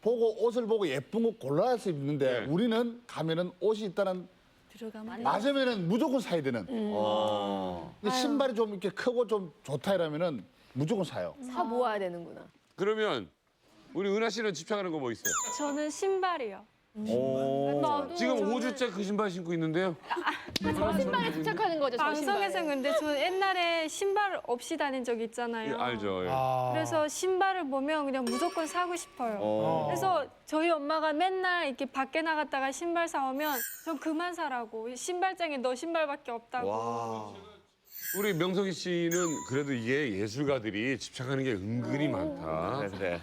S10: 보고 옷을 보고 예쁜 거 골라서 입는데 우리는 가면은 옷이 일단은 맞으면은 무조건 사야 되는. 근데 신발이 좀 이렇게 크고 좀 좋다 이러면은 무조건 사요.
S1: 사 모아야 되는구나.
S7: 그러면 우리 은하 씨는 집착하는 거 뭐 있어요?
S19: 저는 신발이요.
S7: 지금 5주째 그 신발 신고 있는데요.
S1: 저 신발에 집착하는 거죠, 저
S19: 방송에서
S1: 신발에.
S19: 근데 저 옛날에 신발 없이 다닌 적 있잖아요.
S7: 예, 알죠. 예.
S19: 그래서 신발을 보면 그냥 무조건 사고 싶어요. 그래서 저희 엄마가 맨날 이렇게 밖에 나갔다가 신발 사오면 전 그만 사라고. 신발장에 너 신발밖에 없다고.
S7: 우리 명석이 씨는 그래도 이게 예술가들이 집착하는 게 은근히 많다.
S8: 그래.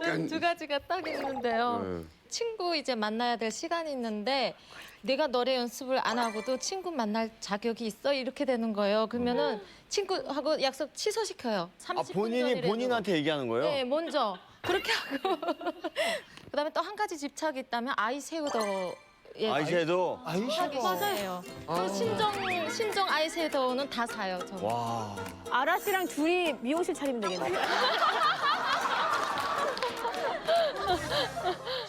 S7: 약간
S12: 두 가지가 딱 있는데요.
S7: 네.
S12: 친구 이제 만나야 될 시간이 있는데 내가 노래 연습을 안 하고도 친구 만날 자격이 있어 이렇게 되는 거예요. 그러면은 친구하고 약속 취소시켜요. 30분
S8: 본인이
S12: 전이라도.
S8: 본인한테 얘기하는 거예요?
S12: 네, 먼저 그렇게 하고 그다음에 또 한 가지 집착이 있다면 아이섀도우. 예,
S8: 아이섀도우?
S12: 맞아요. 그 신종 아이섀도우는 다 사요. 저.
S8: 와.
S1: 아라 씨랑 둘이 미용실 차리면 되겠네.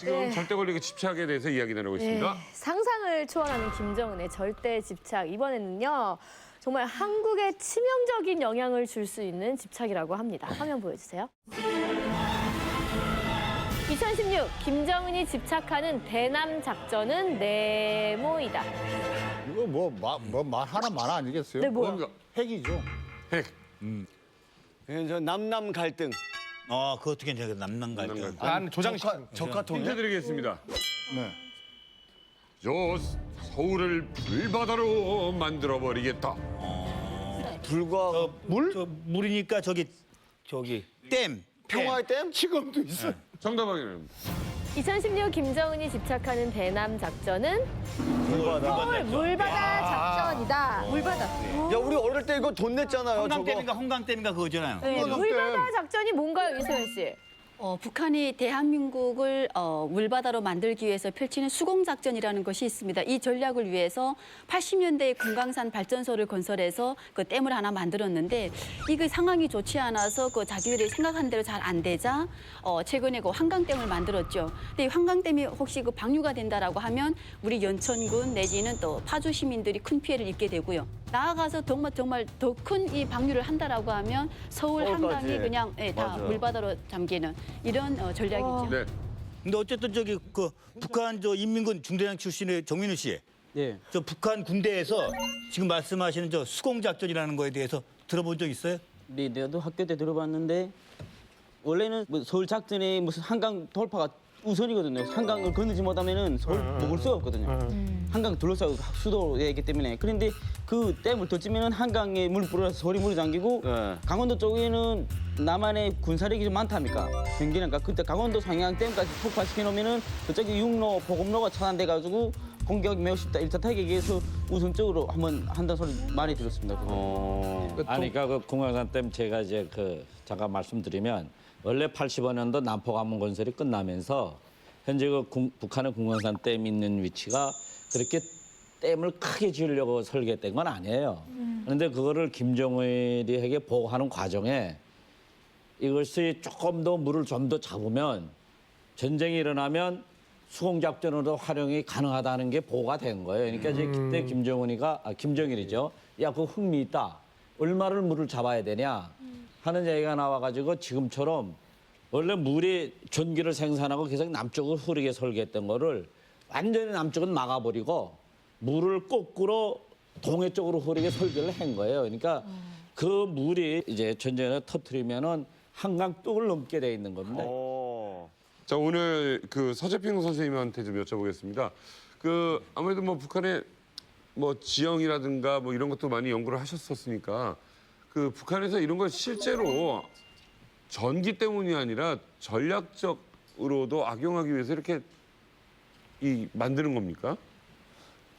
S7: 지금
S1: 네.
S7: 절대 권력의 집착에 대해서 이야기 나누고 있습니다.
S1: 상상을 초월하는 김정은의 절대 집착. 이번에는요. 정말 한국에 치명적인 영향을 줄 수 있는 집착이라고 합니다. 화면 보여주세요. 2016 김정은이 집착하는 대남 작전은 네모이다.
S10: 이거 말 하나 아니겠어요?
S1: 네, 뭐야?
S10: 핵이죠.
S7: 핵.
S8: 저 남남 갈등.
S5: 그것도 괜찮아요. 남남 갈등.
S9: 난 조장식
S8: 적화통.
S7: 힌트 드리겠습니다.
S10: 네.
S7: 저 서울을 불바다로 만들어버리겠다.
S8: 불과
S5: 물이니까 저기 댐.
S8: 평화의 댐?
S9: 지금도 있어.
S7: 정답 확인합니다.
S1: 2016 김정은이 집착하는 대남 작전은 서울 물바다 작전이다. 물바다.
S8: 야, 우리 어릴 때 이거 돈 냈잖아요.
S5: 홍강댐인가 그거잖아요.
S1: 네, 물바다 작전이 뭔가요, 이소연 씨?
S15: 북한이 대한민국을 물바다로 만들기 위해서 펼치는 수공작전이라는 것이 있습니다. 이 전략을 위해서 80년대에 금강산 발전소를 건설해서 그 댐을 하나 만들었는데 이게 상황이 좋지 않아서 그 자기들이 생각한 대로 잘 안 되자 최근에 그 한강댐을 만들었죠. 근데 이 한강댐이 혹시 그 방류가 된다라고 하면 우리 연천군 내지는 또 파주 시민들이 큰 피해를 입게 되고요. 나아가서 정말 더 큰 이 방류를 한다라고 하면 서울 한강이 그냥 다
S8: 맞아.
S15: 물바다로 잠기는 이런 전략이죠.
S7: 네.
S5: 근데 어쨌든 저기 그 북한 저 인민군 중대장 출신의 정민우 씨.
S18: 예.
S5: 저 북한 군대에서 지금 말씀하시는 저 수공 작전이라는 거에 대해서 들어본 적 있어요?
S18: 네, 내가 학교 때 들어봤는데 원래는 뭐 서울 작전에 무슨 한강 돌파가 우선이거든요. 한강을 건너지 못하면은 서울 먹을 수가 없거든요. 한강 둘러싸고 수도에 있기 때문에. 그런데 그 댐을 덧지면은 한강에 물 불어서 서울이 물이 잠기고 강원도 쪽에는 남한의 군사력이 좀 많답니까? 경기니까 그때 강원도 상해안 댐까지 폭파시켜 놓으면은 그쪽에 육로, 보급로가 차단돼 가지고 공격이 매우 쉽다. 일차 타격에 의해서 우선적으로 한번 한다는 소리 많이 들었습니다.
S17: 아니, 그러니까 그 공항산댐 제가 이제 잠깐 말씀드리면 원래 85년도 남포관문 건설이 끝나면서 현재 북한의 공항산댐 있는 위치가 그렇게 댐을 크게 지으려고 설계했던 건 아니에요. 그런데 그거를 김정일에게 보고하는 과정에 이것이 조금 더 물을 좀 더 잡으면 전쟁이 일어나면 수공작전으로 활용이 가능하다는 게 보고가 된 거예요. 그러니까 이제 그때 김정일이죠. 야, 그거 흥미 있다. 얼마를 물을 잡아야 되냐 하는 얘기가 나와가지고 지금처럼 원래 물이 전기를 생산하고 계속 남쪽으로 흐르게 설계했던 거를 완전히 남쪽은 막아버리고 물을 거꾸로 동해 쪽으로 흐르게 설계를 한 거예요. 그러니까 그 물이 이제 전쟁을 터뜨리면은 한강 뚝을 넘게 돼 있는 겁니다.
S7: 자, 오늘 그 서재평 선생님한테 좀 여쭤보겠습니다. 그 아무래도 뭐 북한의 뭐 지형이라든가 뭐 이런 것도 많이 연구를 하셨었으니까 그 북한에서 이런 걸 실제로 전기 때문이 아니라 전략적으로도 악용하기 위해서 이렇게 만드는 겁니까?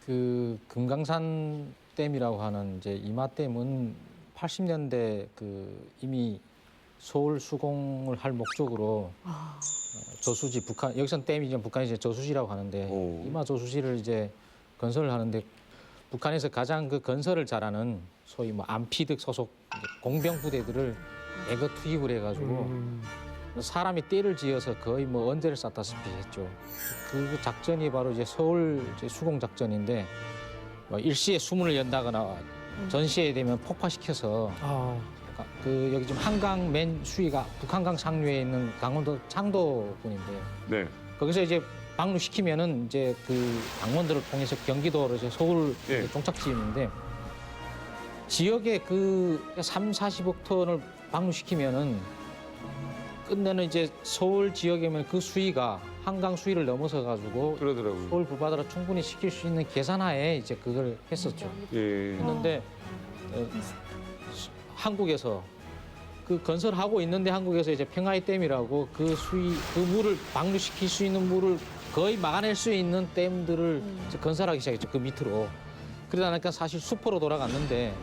S13: 그 금강산 댐이라고 하는 이제 이마댐은 80년대 이미 서울 수공을 할 목적으로 저수지 북한 여기선 댐이죠. 북한이 이제 저수지라고 하는데 이마 저수지를 이제 건설을 하는데 북한에서 가장 그 건설을 잘하는 소위 뭐 안피득 소속 공병 부대들을 애거 투입을 해가지고 사람이 떼를 지어서 거의 뭐 언제를 쌓다시피 했죠. 그 작전이 바로 이제 서울 이제 수공 작전인데 뭐 일시에 수문을 연다거나 전시에 되면 폭파시켜서 여기 지금 한강 맨 수위가 북한강 상류에 있는 강원도 창도군인데요.
S7: 네.
S13: 거기서 이제 방류시키면은 이제 그 강원도를 통해서 경기도로 이제 서울 종착지인데 지역에 그 40억 톤을 방류시키면은 끝내는 이제 서울 지역이면 그 수위가 한강 수위를 넘어서 가지고
S7: 그러더라고요.
S13: 서울 불바다로 충분히 시킬 수 있는 계산하에 이제 그걸 했었죠. 했는데 한국에서 그 건설하고 있는데 한국에서 이제 평화의 댐이라고 그 수위 그 물을 방류시킬 수 있는 물을 거의 막아낼 수 있는 댐들을 이제 건설하기 시작했죠. 그 밑으로. 그러다 보니까 사실 수포로 돌아갔는데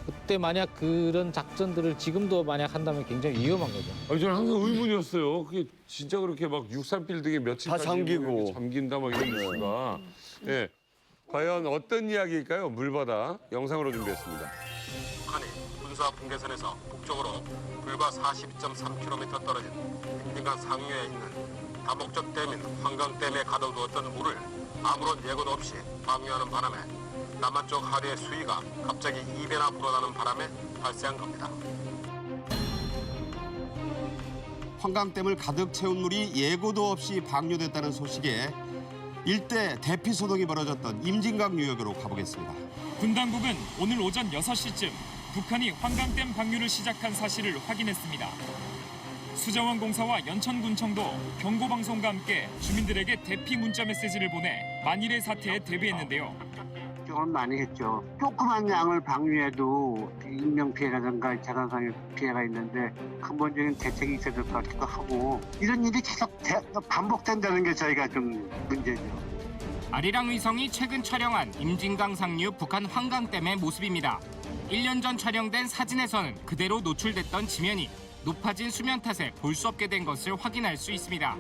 S13: 그때 만약 그런 작전들을 지금도 만약 한다면 굉장히 위험한 거죠.
S7: 아니, 저는 항상 의문이었어요. 그게 진짜 그렇게 막 63빌딩에 며칠까지 잠긴다 막 이런 뉴스가. 예. 과연 어떤 이야기일까요? 물바다 영상으로 준비했습니다.
S20: 북한이 군사 분계선에서 북쪽으로 불과 40.3km 떨어진 빈딩강 상류에 있는 다목적 댐인 환강댐에 가둬두었던 물을 아무런 예고도 없이 방류하는 바람에 남한쪽 하류의 수위가 갑자기 2배나 불어나는 바람에 발생한 겁니다.
S21: 환강댐을 가득 채운 물이 예고도 없이 방류됐다는 소식에 일대 대피 소동이 벌어졌던 임진강 유역으로 가보겠습니다.
S22: 군 당국은 오늘 오전 6시쯤 북한이 환강댐 방류를 시작한 사실을 확인했습니다. 수자원 공사와 연천군청도 경고방송과 함께 주민들에게 대피 문자 메시지를 보내 만일의 사태에 대비했는데요.
S23: 걱정은 많이 했죠. 조그만 양을 방류해도 인명 피해라든가 재산상의 피해가 있는데 근본적인 대책이 있어야 될 것 같기도 하고 이런 일이 계속 반복된다는 게 저희가 좀 문제죠.
S22: 아리랑 위성이 최근 촬영한 임진강 상류 북한 환강댐의 모습입니다. 1년 전 촬영된 사진에서는 그대로 노출됐던 지면이 높아진 수면 탓에 볼 수 없게 된 것을 확인할 수 있습니다.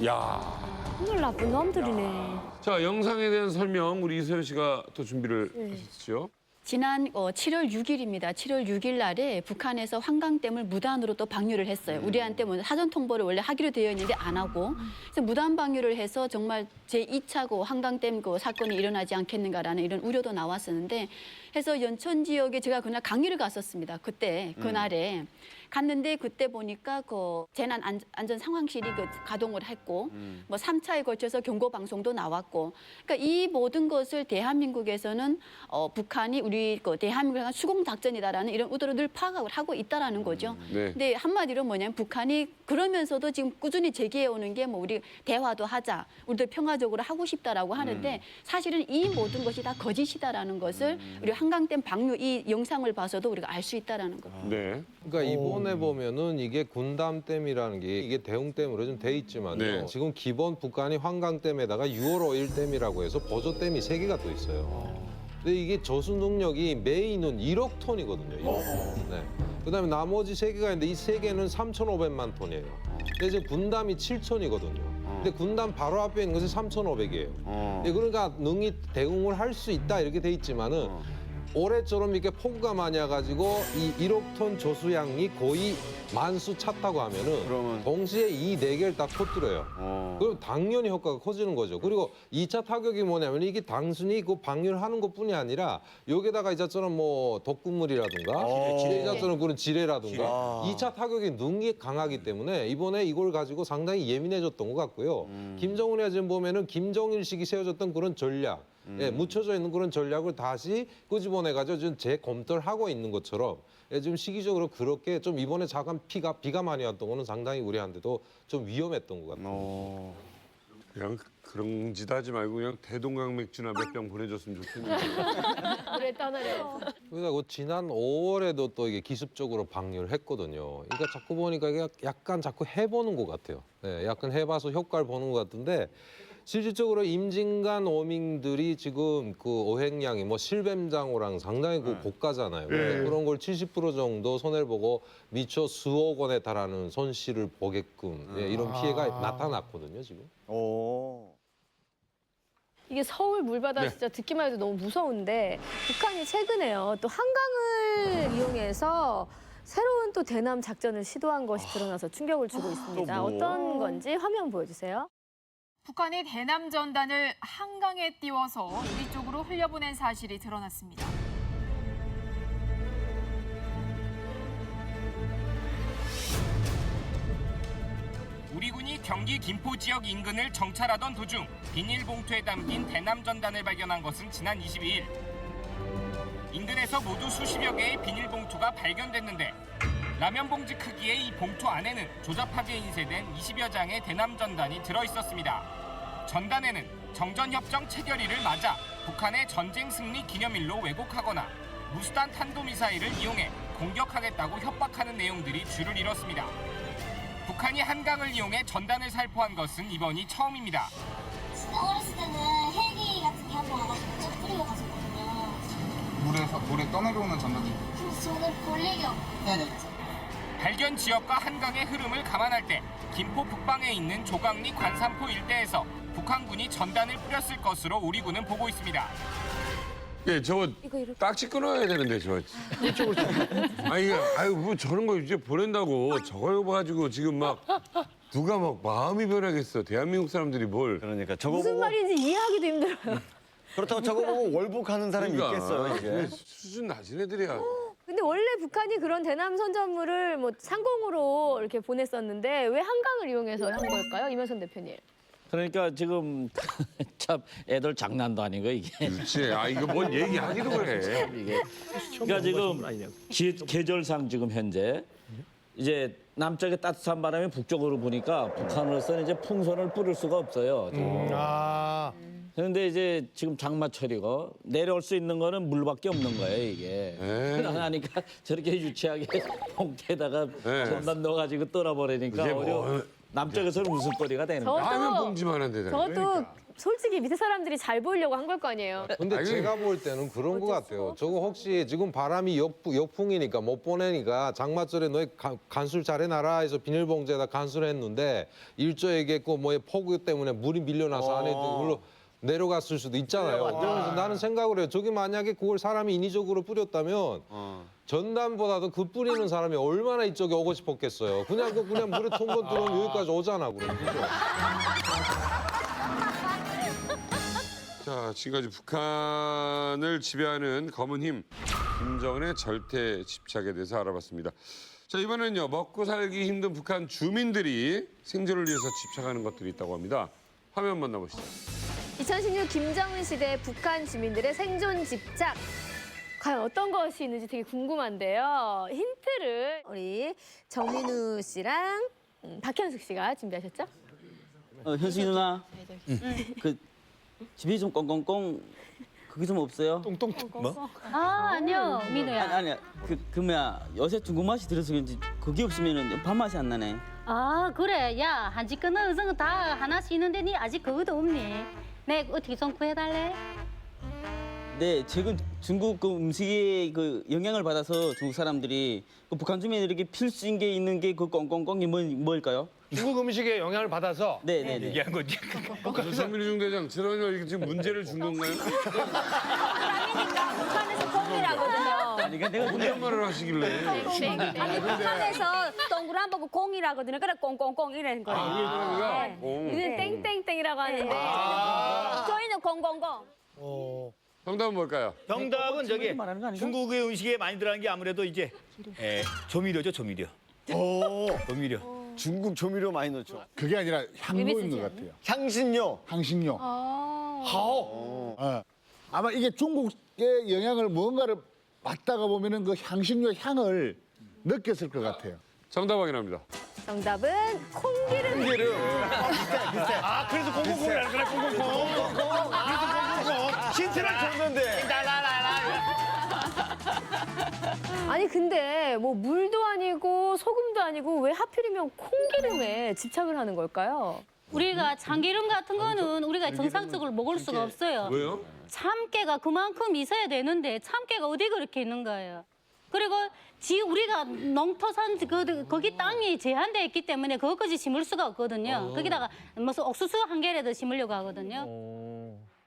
S7: 야.
S14: 정말 나쁜 놈들이네.
S7: 자, 영상에 대한 설명 우리 이소연 씨가 또 준비를 하셨죠?
S15: 지난 7월 6일입니다. 7월 6일 날에 북한에서 환강댐을 무단으로 또 방류를 했어요. 우리한테 뭐 사전 통보를 원래 하기로 되어 있는데 안 하고 그래서 무단 방류를 해서 정말 제2차 환강댐 사건이 일어나지 않겠는가라는 이런 우려도 나왔었는데 해서 연천 지역에 제가 그날 강의를 갔었습니다. 그날에 갔는데 그때 보니까 그 재난 안전 상황실이 가동을 했고 뭐 3차에 걸쳐서 경고 방송도 나왔고 그러니까 이 모든 것을 대한민국에서는 북한이 우리 대한민국을 향한 수공 작전이다라는 이런 의도를 늘 파악을 하고 있다라는 거죠.
S7: 네.
S15: 근데 한마디로 뭐냐면 북한이 그러면서도 지금 꾸준히 제기해 오는 게 뭐 우리 대화도 하자, 우리도 평화적으로 하고 싶다라고 하는데 사실은 이 모든 것이 다 거짓이다라는 것을 우리 한강댐 방류 이 영상을 봐서도 우리가 알 수 있다라는 거죠.
S7: 네.
S2: 그러니까 이번에 보면은 이게 군담댐이라는 게 이게 대웅댐으로 좀 돼 있지만요.
S7: 네.
S2: 지금 기본 북한이 환강댐에다가 6월 5일 댐이라고 해서 보조댐이 3개가 또 있어요. 근데 이게 저수 능력이 메인은 1억 톤이거든요. 1억 톤. 네. 그다음에 나머지 3개가 있는데 이 3개는 3,500만 톤이에요. 근데 이제 군담이 7,000이거든요. 근데 군담 바로 앞에 있는 것이 3,500이에요. 그러니까 능히 대응을 할 수 있다 이렇게 돼 있지만은 올해처럼 이렇게 폭우가 많이 와가지고 이 1억 톤 조수양이 거의 만수 찼다고 하면은 동시에 이 4개를 다 터뜨려요. 그럼 당연히 효과가 커지는 거죠. 그리고 2차 타격이 뭐냐면 이게 단순히 그 방류를 하는 것뿐이 아니라 여기다가 이자처럼 뭐 독극물이라든가 이자처럼 그런 지뢰라든가 2차 타격이 능히 강하기 때문에 이번에 이걸 가지고 상당히 예민해졌던 것 같고요. 김정은이 지금 보면은 김정일식이 세워졌던 그런 전략 예, 묻혀져 있는 그런 전략을 다시 끄집어내가지고 지금 재검토를 하고 있는 것처럼 예, 지금 시기적으로 그렇게 좀 이번에 잠깐 비가 많이 왔던 거는 상당히 우리한테도 좀 위험했던 것 같아요.
S7: 그냥 그런 짓 하지 말고 그냥 대동강 맥주나 몇 병 보내줬으면 좋겠는데.
S1: 물에 떠나려.
S2: 그러니까 지난 5월에도 또 이게 기습적으로 방류를 했거든요. 그러니까 자꾸 보니까 이게 약간 자꾸 해보는 것 같아요. 예, 약간 해봐서 효과를 보는 것 같은데 실질적으로 임진간 어민들이 지금 그 어획량이 뭐 실뱀장어랑 상당히 그 고가잖아요. 그런 걸 70% 정도 손해를 보고 미처 수억 원에 달하는 손실을 보게끔 예, 이런 피해가 나타났거든요, 지금.
S1: 이게 서울 물바다 진짜 듣기만 해도 너무 무서운데 북한이 최근에요. 또 한강을 이용해서 새로운 또 대남 작전을 시도한 것이 드러나서 충격을 주고 있습니다. 어떤 건지 화면 보여주세요.
S3: 북한이 대남 전단을 한강에 띄워서 우리 쪽으로 흘려보낸 사실이 드러났습니다.
S22: 우리 군이 경기 김포 지역 인근을 정찰하던 도중 비닐봉투에 담긴 대남 전단을 발견한 것은 지난 22일. 인근에서 모두 수십여 개의 비닐봉투가 발견됐는데 라면 봉지 크기의 이 봉투 안에는 조잡하게 인쇄된 20여 장의 대남 전단이 들어있었습니다. 전단에는 정전협정 체결일을 맞아 북한의 전쟁 승리 기념일로 왜곡하거나 무수단 탄도미사일을 이용해 공격하겠다고 협박하는 내용들이 줄을 이뤘습니다. 북한이 한강을 이용해 전단을 살포한 것은 이번이 처음입니다.
S24: 어렸을 때는 헬기 같은 게 한 번 와가지고 쭉 뿌리고 갔었거든요.
S25: 물에 떠내려오는 전단이.
S24: 근데 저는 볼레경. 네네.
S22: 발견 지역과 한강의 흐름을 감안할 때 김포 북방에 있는 조강리 관산포 일대에서 북한군이 전단을 뿌렸을 것으로 우리 군은 보고 있습니다.
S7: 예, 저거 딱지 끊어야 되는데 저. 아니, 아유 뭐 저런 거 이제 보낸다고 저걸 가지고 지금 막 누가 막 마음이 변하겠어. 대한민국 사람들이 뭘.
S8: 그러니까 저거
S1: 무슨
S8: 보고
S1: 말인지 이해하기도 힘들어요.
S8: 그렇다고 저거 보고 월북하는 사람이
S7: 그러니까.
S8: 있겠어요, 이게.
S7: 수준 낮은 애들이야.
S1: 근데 원래 북한이 그런 대남 선전물을 뭐 상공으로 이렇게 보냈었는데 왜 한강을 이용해서 한 걸까요, 이면선 대표님?
S17: 그러니까 지금 참 애들 장난도 아니고 이게.
S7: 그렇지. 아 이거 뭔 얘기하기도 그래.
S17: 이게. 그러니까 지금 계절상 지금 현재 이제 남쪽에 따뜻한 바람이 북쪽으로 부니까 북한으로서는 이제 풍선을 뿌릴 수가 없어요. 지금. 그런데 이제 지금 장마철이고 내려올 수 있는 거는 물밖에 없는 거예요, 이게. 그러니까 저렇게 유치하게 봉투에다가 전단 넣어가지고 떠나버리니까
S7: 이게
S17: 오히려 남쪽에서는 웃음거리가 되는 거예요.
S7: 라면 봉지만 한 데다.
S1: 저것도 솔직히 밑에 사람들이 잘 보이려고 한 걸 거 아니에요.
S2: 근데 제가 볼 때는 그런 것 같아요. 저거 혹시 지금 바람이 역풍이니까 못 보내니까 장마철에 너희 간술 잘해놔라 해서 비닐봉지에다 간술을 했는데 일조에게 그 뭐에 폭우 때문에 물이 밀려나서 안에 물로 내려갔을 수도 있잖아요. 그래서 나는 생각을 해요. 저기 만약에 그걸 사람이 인위적으로 뿌렸다면 전단보다도 그 뿌리는 사람이 얼마나 이쪽에 오고 싶었겠어요. 그냥 물에 통건 들어오면 여기까지 오잖아, 그럼. 그죠?
S7: 자, 지금까지 북한을 지배하는 검은 힘, 김정은의 절대 집착에 대해서 알아봤습니다. 자, 이번에는요, 먹고 살기 힘든 북한 주민들이 생존을 위해서 집착하는 것들이 있다고 합니다. 화면 만나보시죠.
S1: 2016 김정은 시대 북한 주민들의 생존 집착. 과연 어떤 것이 있는지 되게 궁금한데요. 힌트를 우리 정민우 씨랑 박현숙 씨가 준비하셨죠?
S18: 현숙이 누나. 그 집이 좀 꽁꽁꽁 그게 좀 없어요?
S8: 뭐?
S12: 아, 아니요, 민우야.
S18: 아니야. 그 뭐야 요새 중국 맛이 들어서 그런지 그게 없으면은 밥맛이 안 나네.
S12: 아, 그래. 야, 한집 거는 의성 다 하나씩 있는데 니 아직 그것도 없니? 내 어떻게 좀 구해달래?
S18: 네, 지금 중국 그 음식에 그 영향을 받아서 중국 사람들이 그 북한 주민들에게 필수인 게 있는 게 그 꽁꽁꽁이 뭘까요?
S9: 중국 음식에 영향을 받아서
S18: 네네네.
S9: 얘기한 거지.
S7: 전민우 중대장, 저런 지금 문제를 준 건가요?
S1: 북한이니까 북한에서 꽁이라거든요.
S18: 아니, 내가
S7: 무슨 말을 하시길래?
S14: 아니 북한에서 동그란 보고 공이라거든요. 그래 꽁꽁꽁 이라는 거예요.
S7: 아, 공.
S1: 우리는 땡땡땡이라고 하는데
S14: 저희는 공공공.
S7: 정답은 뭘까요?
S5: 정답은 저기
S18: 말하는 거 아닌가?
S5: 중국의 음식에 많이 들어간 게 아무래도 이제 조미료죠, 조미료. 조미료.
S8: 중국 조미료 많이 넣죠.
S10: 그게 아니라 향료인 것 같아요.
S8: 향신료.
S10: 향신료.
S9: 하오.
S10: 아마 이게 중국의 영향을 무언가를 맡다가 보면은 그 향신료 향을 느꼈을 것 같아요.
S7: 정답 확인합니다.
S1: 정답은 콩기름.
S9: 아, 그래서 공공공이라는 거야, 공공공. 그래서 공공공. 힌트를 줬는데.
S1: 아니 근데 뭐 물도 아니고 소금도 아니고 왜 하필이면 콩기름에 집착을 하는 걸까요?
S12: 우리가 참기름 같은 거는 우리가 정상적으로 먹을 수가 없어요.
S7: 왜요?
S12: 참깨가 그만큼 있어야 되는데 참깨가 어디 그렇게 있는 거예요. 그리고 우리가 농토산 거기 땅이 제한돼 있기 때문에 그것까지 심을 수가 없거든요. 거기다가 무슨 옥수수 한 개라도 심으려고 하거든요.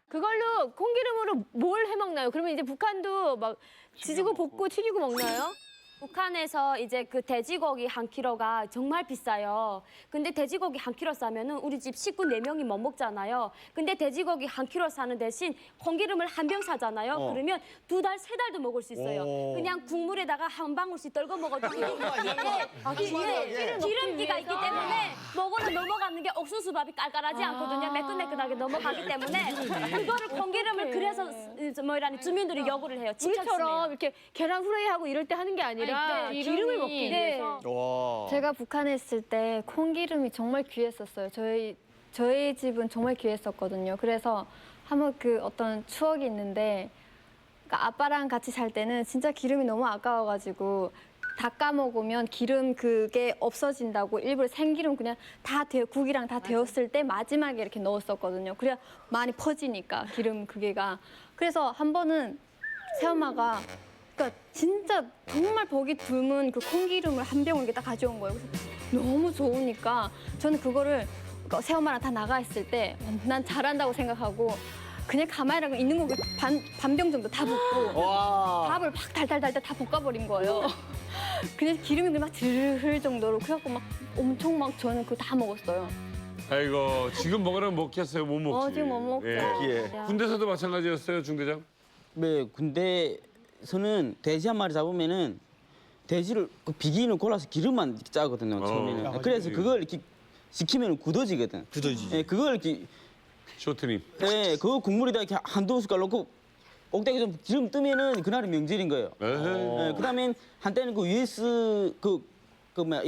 S1: 그걸로 콩기름으로 뭘 해먹나요? 그러면 이제 북한도 막 지지고 볶고 튀기고 먹나요?
S14: 북한에서 이제 그 돼지고기 한 킬로가 정말 비싸요. 근데 돼지고기 한 킬로 싸면은 우리 집 식구 4명이 못 먹잖아요. 근데 돼지고기 한 킬로 사는 대신 콩기름을 한 병 사잖아요. 그러면 2달, 3달도 먹을 수 있어요. 그냥 국물에다가 한 방울씩 떨궈 먹어도 기름기가 있기 때문에 먹어도 넘어가는 게 옥수수밥이 깔깔하지 않거든요. 매끈매끈하게 넘어가기 때문에 그거를 콩기름을 그래서 뭐라니 주민들이 요구를 해요.
S1: 우리처럼 이렇게 계란 후라이하고 이럴 때 하는 게 아니라 기름을 먹기 위해서.
S4: 제가 북한에 있을 때 콩기름이 정말 귀했었어요. 저희 집은 정말 귀했었거든요. 그래서 한번 그 어떤 추억이 있는데 그러니까 아빠랑 같이 살 때는 진짜 기름이 너무 아까워가지고 닦아 먹으면 기름 그게 없어진다고 일부러 생기름 그냥 국이랑 다 데웠을 때 마지막에 이렇게 넣었었거든요. 그래야 많이 퍼지니까 기름 그게가. 그래서 한 번은 새엄마가 그러니까 진짜 정말 보기 드문 그 콩기름을 한 병을 이렇게 딱 가져온 거예요. 그래서 너무 좋으니까 저는 그거를 그러니까 새엄마랑 다 나가 있을 때 난 잘한다고 생각하고 그냥 가만히라고 있는 거 반병 정도 다 붓고 밥을 팍 달달달달 다 볶아버린 거예요. 그냥 기름이 막 드르르 흘 정도로 그래갖고 막 엄청 막 저는 그거 다 먹었어요.
S7: 아이고 지금 먹으라면 먹겠어요? 못 먹지.
S4: 지금 못 먹죠.
S7: 예. 군대에서도 마찬가지였어요, 중대장?
S18: 네, 군대에서는 돼지 한 마리 잡으면은 돼지를 그 비기는 골라서 기름만 이렇게 짜거든요, 처음에는. 그래서 그걸 이렇게 식히면 굳어지거든.
S5: 굳어지지.
S18: 예, 그걸 이렇게
S7: 쇼트님.
S18: 예, 그거 국물에다 이렇게 한두 숟갈 넣고 꼭대기 좀 기름 뜨면은 그날이 명절인 거예요. 예, 그다음엔 한때는 그 US 그 뭐야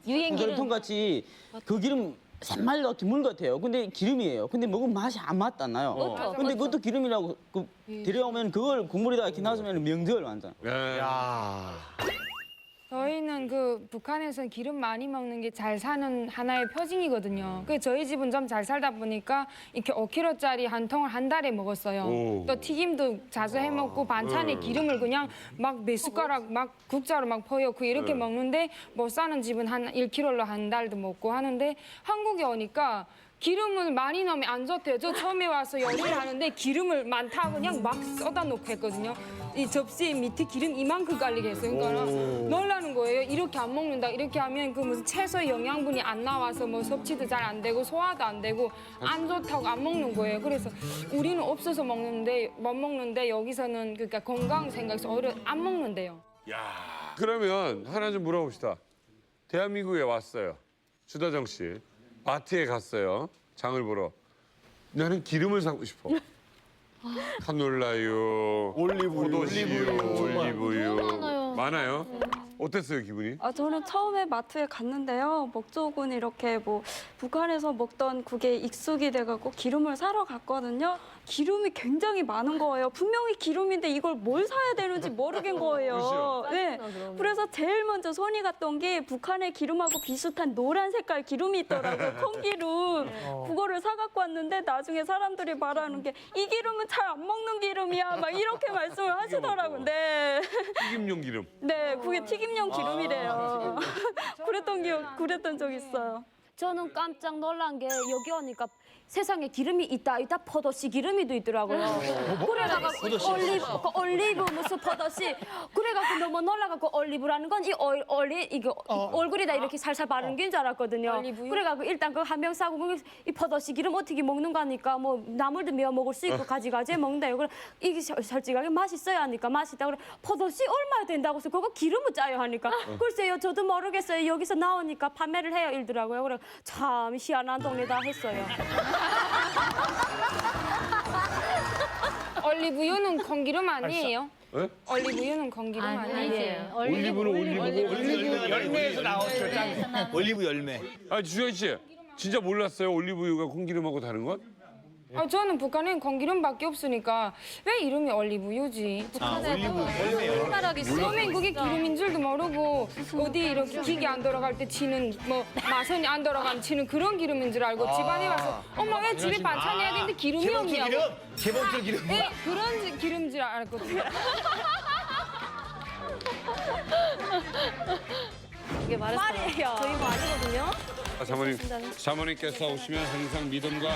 S14: 유행기름.
S18: 같이 그 기름 샘말과 기물 같아요. 근데 기름이에요. 근데 먹으면 맛이 안 맛도 안 나요.
S14: 맞아,
S18: 근데
S14: 맞아.
S18: 그것도 기름이라고 그 데려오면 그걸 국물에다 이렇게 놔주면 명절 완전.
S7: 야.
S6: 저희는 그 북한에서는 기름 많이 먹는 게 잘 사는 하나의 표징이거든요. 그 저희 집은 좀 잘 살다 보니까 이렇게 5kg짜리 한 통을 한 달에 먹었어요.
S7: 오.
S6: 또 튀김도 자주 해 먹고 반찬에 기름을 그냥 막 몇 숟가락 막 국자로 막 퍼넣고 이렇게 먹는데 못 사는 집은 한 1kg로 한 달도 먹고 하는데 한국에 오니까 기름을 많이 넣으면 안 좋대요. 저 처음에 와서 요리를 하는데 기름을 많다 그냥 막 쏟아 놓고 했거든요. 이 접시 밑에 기름 이만큼 깔리게 했어요. 그러니까 놀라는 거예요. 이렇게 안 먹는다. 이렇게 하면 그 무슨 채소 영양분이 안 나와서 뭐 섭취도 잘 안 되고 소화도 안 되고 안 좋다고 안 먹는 거예요. 그래서 우리는 없어서 먹는데 못 먹는데 여기서는 그러니까 건강 생각해서 오히려 안 먹는데요.
S7: 야. 그러면 하나 좀 물어봅시다. 대한민국에 왔어요. 주다정 씨. 마트에 갔어요. 장을 보러. 나는 기름을 사고 싶어. 카놀라유,
S8: 올리브유,
S7: 올리브유. 많아요. 어땠어요, 기분이?
S11: 저는 처음에 마트에 갔는데요. 목적은 이렇게 뭐 북한에서 먹던 국에 익숙이 돼갖고 기름을 사러 갔거든요. 기름이 굉장히 많은 거예요. 분명히 기름인데 이걸 뭘 사야 되는지 모르겠는 거예요. 네. 그래서 제일 먼저 손이 갔던 게 북한의 기름하고 비슷한 노란 색깔 기름이 있더라고요. 콩기름. 그거를 사갖고 왔는데 나중에 사람들이 말하는 게 이 기름은 잘 안 먹는 기름이야. 막 이렇게 말씀을 하시더라고요. 네.
S7: 튀김용 기름.
S11: 네, 그게 튀김용 기름이래요. 그랬던 적 있어요.
S14: 저는 깜짝 놀란 게 여기 오니까 세상에 기름이 있다 포도씨 기름이도 있더라고요. 그래다가 올리브 무슨 포도씨 그래갖고 너무 놀라갖고 올리브라는 건 이 얼굴에다 이렇게 살살 바르는 게 줄 알았거든요.
S6: 올리브유?
S14: 그래갖고 일단 그 한 병 사고 보면 이 포도씨 기름 어떻게 먹는 거니까 뭐 나물도 메어 먹을 수 있고 가지가지 먹는다요. 그래 이게 솔직하게 맛있어야 하니까 맛있다 그래 포도씨 얼마 된다고 해서 그거 기름을 짜요 하니까 글쎄요 저도 모르겠어요. 여기서 나오니까 판매를 해요 이러더라고요. 그래 참 희한한 동네다 했어요.
S6: 올리브유는 건기름 아니에요?
S7: 네?
S6: 올리브유는 건기름 아니에요?
S7: 올리브는 올리브고.
S5: 열매에서 나왔죠. 올리브 열매.
S7: 아, 주현 씨. 진짜 몰랐어요? 올리브유가 콩기름하고 다른 건?
S6: 저는 북한엔 건기름밖에 없으니까 왜 이름이 올리브유지?
S5: 올리브
S6: 처음엔 그게 기름인 줄도 모르고 어디 이렇게 기계 안 돌아갈 때 치는 뭐 마선이 안 돌아가면 치는 그런 기름인 줄 알고 집안에 와서 엄마 왜 집에 반찬 해야 되는데 기름이 없냐고.
S5: 개봉줄 기름.
S6: 네, 그런 기름인 줄 알았거든요.
S14: 이게 말이에요. 저희 거 아니거든요.
S7: 사모님께서 오시면 항상 믿음과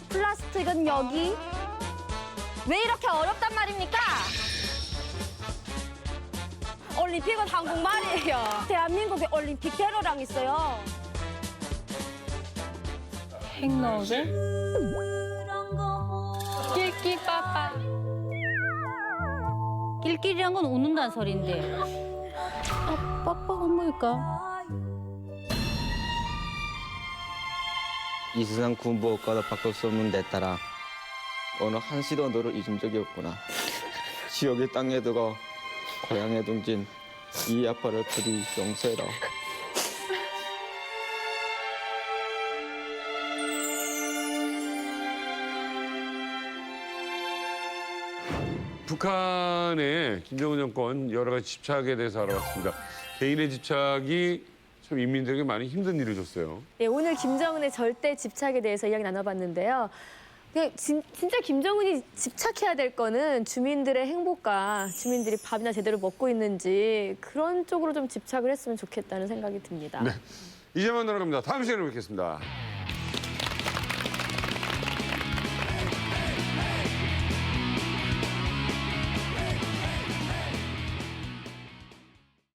S14: 플라스틱은 여기 왜 이렇게 어렵단 말입니까? 올림픽은 한국말이에요. 대한민국에 올림픽 대로랑 있어요.
S6: 핵노제 낄끼빠빠
S14: 낄낄이란 건 웃는다는 소리인데. 빡빡은 뭘까?
S16: 이 세상 군부업과도 바꿀 수 없는 내 딸아. 어느 한시도 너를 잊은 적이 없구나. 지옥의 땅에 두고 고향에 둥진 이 아빠를 부디 용서해라.
S7: 북한의 김정은 정권 여러 가지 집착에 대해서 알아봤습니다. 개인의 집착이 참 인민들에게 많이 힘든 일을 줬어요.
S1: 네, 오늘 김정은의 절대 집착에 대해서 이야기 나눠봤는데요. 그냥 진짜 김정은이 집착해야 될 거는 주민들의 행복과 주민들이 밥이나 제대로 먹고 있는지 그런 쪽으로 좀 집착을 했으면 좋겠다는 생각이 듭니다.
S7: 네, 이제만 돌아갑니다. 다음 시간에 뵙겠습니다.